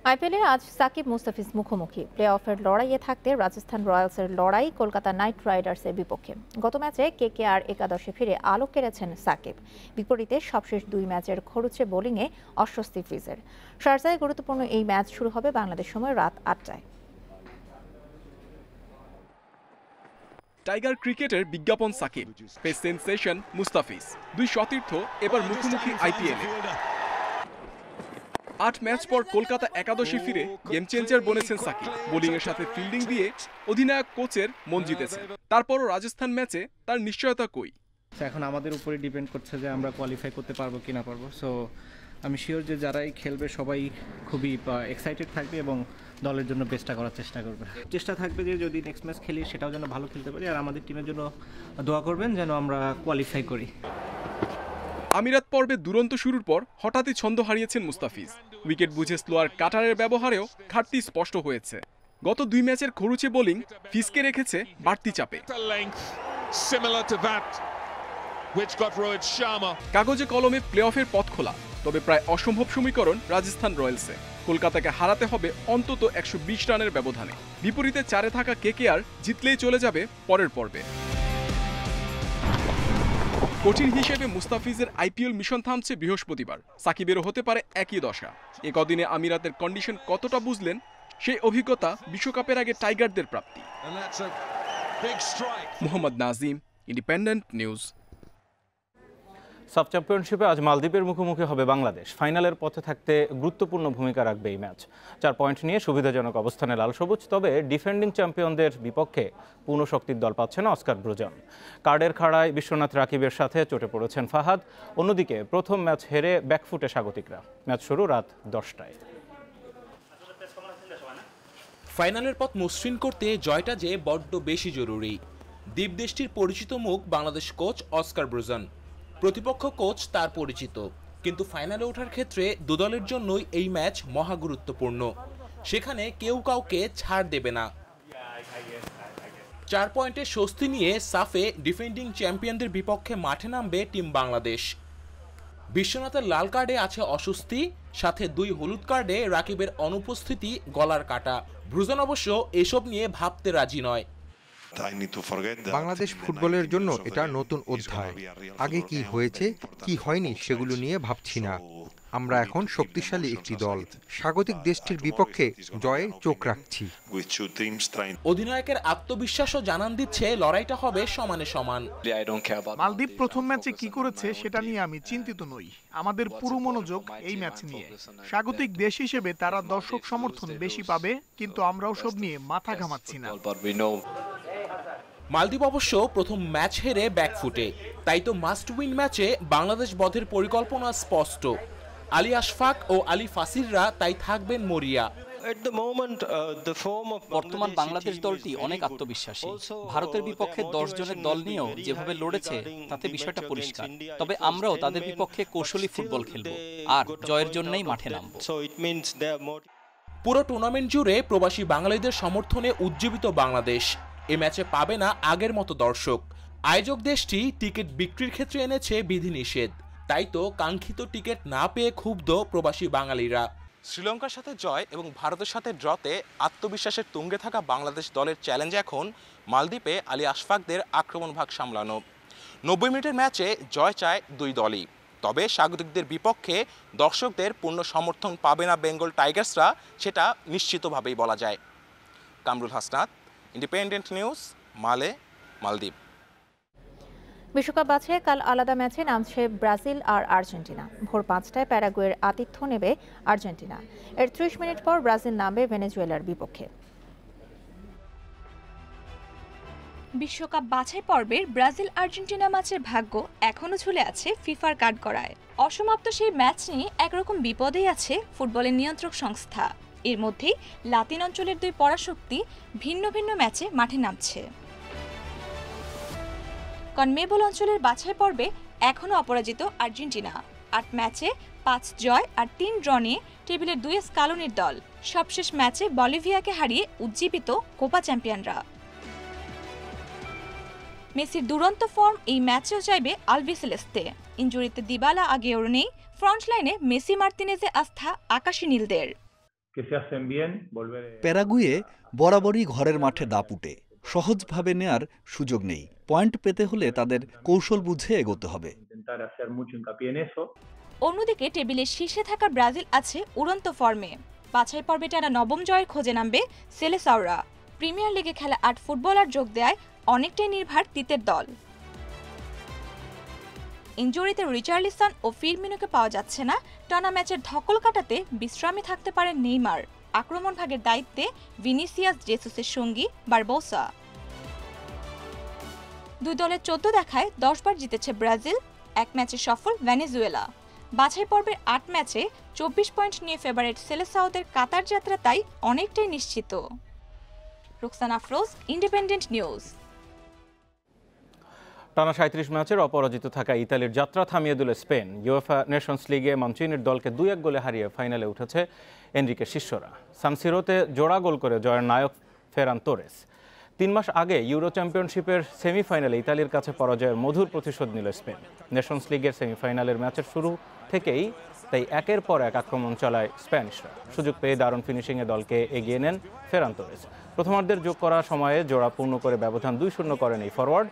আইপিএলে আজ সাকিব মুস্তাফিজ মুখোমুখি। প্লে অফের লড়াইয়ে থাকতে রাজস্থান রয়্যালসের লড়াই কলকাতা নাইট রাইডার্সের বিপক্ষে। গত ম্যাচে কেকেআর একাদশে ফিরে আলো কেড়েছেন সাকিব। বিপরীতে সবশেষ 2 ম্যাচের খরুচে বোলিংয়ে অস্বস্তি ফিজের। শারজায় গুরুত্বপূর্ণ এই ম্যাচ শুরু হবে বাংলাদেশ সময় রাত 8টায়। টাইগার ক্রিকেটের বিজ্ঞাপন সাকিব, পেস সেনসেশন মুস্তাফিজ, 2 সতীর্থ এবার মুখোমুখি আইপিএলে। 8 ম্যাচ পর কলকাতা একাদশে ফিরে গেম চেঞ্জার বনেছেন সাকিব। বোলিংয়ের সাথে ফিল্ডিং দিয়ে অধিনায়ক কোচের মন জিতেছেন। তারপরও রাজস্থান ম্যাচে তার নিশ্চয়তা কই। এখন আমাদের উপরে ডিপেন্ড করছে যে আমরা কোয়ালিফাই করতে পারবো কি না পারবো। সো আমি শিওর যে যারাই খেলবে সবাই খুবই এক্সাইটেড থাকবে এবং দলের জন্য বেস্টটা করার চেষ্টা করবে। চেষ্টা থাকবে যে যদি নেক্সট ম্যাচ খেলি সেটাও যেন ভালো খেলতে পারি, আর আমাদের টিমের জন্য দোয়া করবেন যেন আমরা কোয়ালিফাই করি। আমিরাত পর্বে দুরন্ত শুরুর পর হঠাৎই ছন্দ হারিয়েছেন মুস্তাফিজ। উইকেট বুঝে স্লোয়ার কাটারের ব্যবহারেও ঘাটতি স্পষ্ট হয়েছে। গত 2 ম্যাচের খরুচে বোলিং ফিসকে রেখেছে বাড়তি চাপে। কাগজে কলমে প্লে অফের পথ খোলা, তবে প্রায় অসম্ভব সমীকরণ রাজস্থান রয়্যালসে। কলকাতাকে হারাতে হবে অন্তত 120 রানের ব্যবধানে। বিপরীতে 4-এ থাকা কেকেআর জিতলেই চলে যাবে পরের পর্বে। কোচিং হিসেবে মুস্তাফিজের আইপিএল মিশন থামছে বৃহস্পতিবার। সাকিবেরও হতে পারে একই দশা। এ কদিনে আমিরাতের কন্ডিশন কতটা বুঝলেন, সেই অভিজ্ঞতা বিশ্বকাপের আগে টাইগারদের প্রাপ্তি। Mohammad Nazim, independent news. সাব চ্যাম্পিয়নশিপে আজ মালদ্বীপের মুখোমুখি হবে বাংলাদেশ। ফাইনালের পথে থাকতে গুরুত্বপূর্ণ ভূমিকা রাখবে এই ম্যাচ। 4 পয়েন্ট নিয়ে সুবিধাজনক অবস্থানে লাল সবুজ, তবে ডিফেন্ডিং চ্যাম্পিয়নদের বিপক্ষে পূর্ণ শক্তির দল পাচ্ছে না অস্কার ব্রুজন। কার্ডের খাড়ায় বিশ্বনাথ রাকিবের সাথে চটে পড়েছেন ফাহাদ। অন্যদিকে প্রথম ম্যাচ হেরে ব্যাকফুটে স্বাগতিকরা। ম্যাচ শুরু রাত 10টায়। ফাইনালের পথ মসৃণ করতে জয়টা যে বড্ড বেশি জরুরি। দ্বীপ দেশটির পরিচিত মুখ বাংলাদেশ কোচ অস্কার ব্রুজন। প্রতিপক্ষ কোচ তার পরিচিত, কিন্তু ফাইনালে ওঠার ক্ষেত্রে দুদলের জন্যই এই ম্যাচ মহা গুরুত্বপূর্ণ। সেখানে কেউ কাউকে ছাড় দেবে না। 4 পয়েন্টে স্বস্তি নিয়ে সাফে ডিফেন্ডিং চ্যাম্পিয়নদের বিপক্ষে মাঠে নামবে টিম বাংলাদেশ। বিশ্বনাথের লাল কার্ডে আছে অস্বস্তি, সাথে 2 হলুদ কার্ডে রাকিবের অনুপস্থিতি গলার কাটা। ব্রুজন অবশ্য এসব নিয়ে ভাবতে রাজি নয়। বাংলাদেশ ফুটবলের জন্য এটা নতুন অধ্যায়। আগে কি হয়েছে কি হয়নি সেগুলো নিয়ে ভাবছি না। আমরা এখন শক্তিশালী একটি দল। স্বাগতিক দেশটির বিপক্ষে জয়ে চোখ রাখছি। অধিনায়কের আত্মবিশ্বাসও জানান দিচ্ছে লড়াইটা হবে সমানে সমান। মালদ্বীপ প্রথম ম্যাচে কি করেছে সেটা নিয়ে আমি চিন্তিত নই। আমাদের পুরো মনোযোগ এই ম্যাচ নিয়ে। স্বাগতিক দেশ হিসেবে তারা দর্শক সমর্থন বেশি পাবে, কিন্তু আমরাও সব নিয়ে মাথা ঘামাচ্ছি না। মালদ্বীপ অবশ্য প্রথম ম্যাচ হেরে ব্যাকফুটে, তাই তো মাস্ট উইন ম্যাচে বাংলাদেশ বধের পরিকল্পনা স্পষ্ট। আলী আশফাক ও আলী ফাসিররা তাই থাকবেন মরিয়া। বর্তমান বাংলাদেশ দলটি অনেক আত্মবিশ্বাসী। ভারতের বিপক্ষে 10 জনের দল নিয়েও যেভাবে লড়েছে তাতে বিষয়টা পরিষ্কার। তবে আমরাও তাদের বিপক্ষে কৌশলী ফুটবল খেলব আর জয়ের জন্যই মাঠে নামব। পুরো টুর্নামেন্ট জুড়ে প্রবাসী বাঙালিদের সমর্থনে উজ্জীবিত বাংলাদেশ এ ম্যাচে পাবে না আগের মতো দর্শক। আয়োজক দেশটি টিকিট বিক্রির ক্ষেত্রে এনেছে বিধিনিষেধ, তাই তো কাঙ্ক্ষিত টিকিট না পেয়ে ক্ষুব্ধ প্রবাসী বাঙালিরা। শ্রীলঙ্কার সাথে জয় এবং ভারতের সাথে ড্রতে আত্মবিশ্বাসের তুঙ্গে থাকা বাংলাদেশ দলের চ্যালেঞ্জ এখন মালদ্বীপে আলী আশফাকদের আক্রমণ ভাগ সামলানো। 90 মিনিটের ম্যাচে জয় চায় 2 দলই। তবে স্বাগতিকদের বিপক্ষে দর্শকদের পূর্ণ সমর্থন পাবে না বেঙ্গল টাইগার্সরা, সেটা নিশ্চিতভাবেই বলা যায়। কামরুল হাসনাত, ইন্ডিপেন্ডেন্ট নিউজ, মালে, মালদ্বীপ। বিশ্বকাপ বাছাইয়ে কাল আলাদা ম্যাচে নামছে ব্রাজিল আর আর্জেন্টিনা। ভোর 5টায় প্যারাগুয়ের আতিথ্য নেবে আর্জেন্টিনা। এর 30 মিনিট পর ব্রাজিল নামবে ভেনেজুয়েলার বিপক্ষে। বিশ্বকাপ বাছাই পর্বের ব্রাজিল আর্জেন্টিনা ম্যাচের ভাগ্য এখনও ঝুলে আছে ফিফার কাঠগড়ায়। অসমাপ্ত সেই ম্যাচ নিয়ে একরকম বিপদেই আছে ফুটবলের নিয়ন্ত্রক সংস্থা। এর মধ্যেই লাতিন অঞ্চলের 2 পরাশক্তি ভিন্ন ভিন্ন ম্যাচে মাঠে নামছে। কনমেবল অঞ্চলের বাছাই পর্বে এখনও অপরাজিত আর্জেন্টিনা। 8 ম্যাচে 5 জয় আর 3 ড্র নিয়ে টেবিলের 2 স্কালনির দল। সবশেষ ম্যাচে বলিভিয়াকে হারিয়ে উজ্জীবিত কোপা চ্যাম্পিয়নরা। মেসির দুরন্ত ফর্ম এই ম্যাচেও চাইবে আলবিসেলেস্তে। ইনজুরিতে দিবালা আগেও নেই। ফ্রন্ট লাইনে মেসি মার্তিনেজে আস্থা আকাশী নীলদের। প্যারাগুয়ে বরাবরই ঘরের মাঠে দাপুটে। সহজভাবে নেয়ার সুযোগ নেই। পয়েন্ট পেতে হলে তাদের কৌশল বুঝে এগোতে হবে। অন্যদিকে টেবিলের শীর্ষে থাকা ব্রাজিল আছে উড়ন্ত ফর্মে। বাছাই পর্বে টানা 9ম জয়ের খোঁজে নামবে সেলেসাওরা। প্রিমিয়ার লিগে খেলা 8 ফুটবলার যোগ দেয় অনেকটাই নির্ভর তিতের দল। ইনজুরিতে রিচার্লিসন ও ফিরমিনোকে পাওয়া যাচ্ছে না, টানা ম্যাচের ধকল কাটাতে বিশ্রামে থাকতে পারেন নেইমার। আক্রমণ ভাগের দায়িত্বে ভিনিসিয়াস জেসুসের সঙ্গী বারবোসা। দুই দলের 14 দেখায় 10 বার জিতেছে ব্রাজিল, 1 ম্যাচে সফল ভেনেজুয়েলা। বাছাই পর্বের 8 ম্যাচে 24 পয়েন্ট নিয়ে ফেভারিট সেলেসাওদের কাতার যাত্রা তাই অনেকটাই নিশ্চিত। Rukhsana Afroz, independent news. টানা 37 ম্যাচের অপরাজিত থাকা ইতালির যাত্রা থামিয়ে দিল স্পেন। ইউএফা নেশনস লিগে মানচিনির দলকে 2-1 গোলে হারিয়ে ফাইনালে উঠেছে এনরিকের শিষ্যরা। সানসিরোতে জোড়া গোল করে জয়ের নায়ক ফেরান তোরেস। 3 মাস আগে ইউরো চ্যাম্পিয়নশিপের সেমিফাইনালে ইতালির কাছে পরাজয়ের মধুর প্রতিশোধ নিল স্পেন। নেশনস লিগের সেমিফাইনালের ম্যাচের শুরু থেকেই তাই একের পর এক আক্রমণ চালায় স্প্যানিশরা। সুযোগ পেয়ে দারুণ ফিনিশিংয়ে দলকে এগিয়ে নেন ফেরান তোরেস। প্রথমার্ধের যোগ করা সময়ে জোড়া পূর্ণ করে ব্যবধান 2-0 করেন এই ফরওয়ার্ড।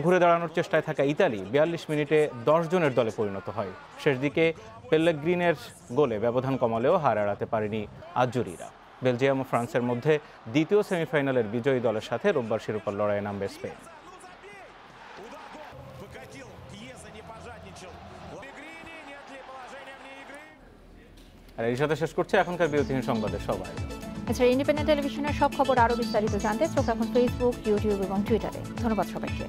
ঘুরে দাঁড়ানোর চেষ্টায় থাকা ইতালি 42 মিনিটে 10 জনের দলে পরিণত হয়। শেষ দিকে পেল্লেগ্রিনের গোলে ব্যবধান কমালেও হার এড়াতে পারেনি আজ্জুরিরা। বেলজিয়াম ও ফ্রান্সের মধ্যে দ্বিতীয় সেমিফাইনালের বিজয়ী দলের সাথে রোববার শিরোপার লড়াইয়ে নামবে স্পেন। আর এর সাথে শেষ করছে এখনকার বিরতিহীন সংবাদের সবাই। এছাড়া ইন্ডিপেন্ডেন্ট টেলিভিশনের সব খবর আরও বিস্তারিত জানতে চোখ রাখুন ফেসবুক, ইউটিউব এবং টুইটারে। ধন্যবাদ সবাইকে।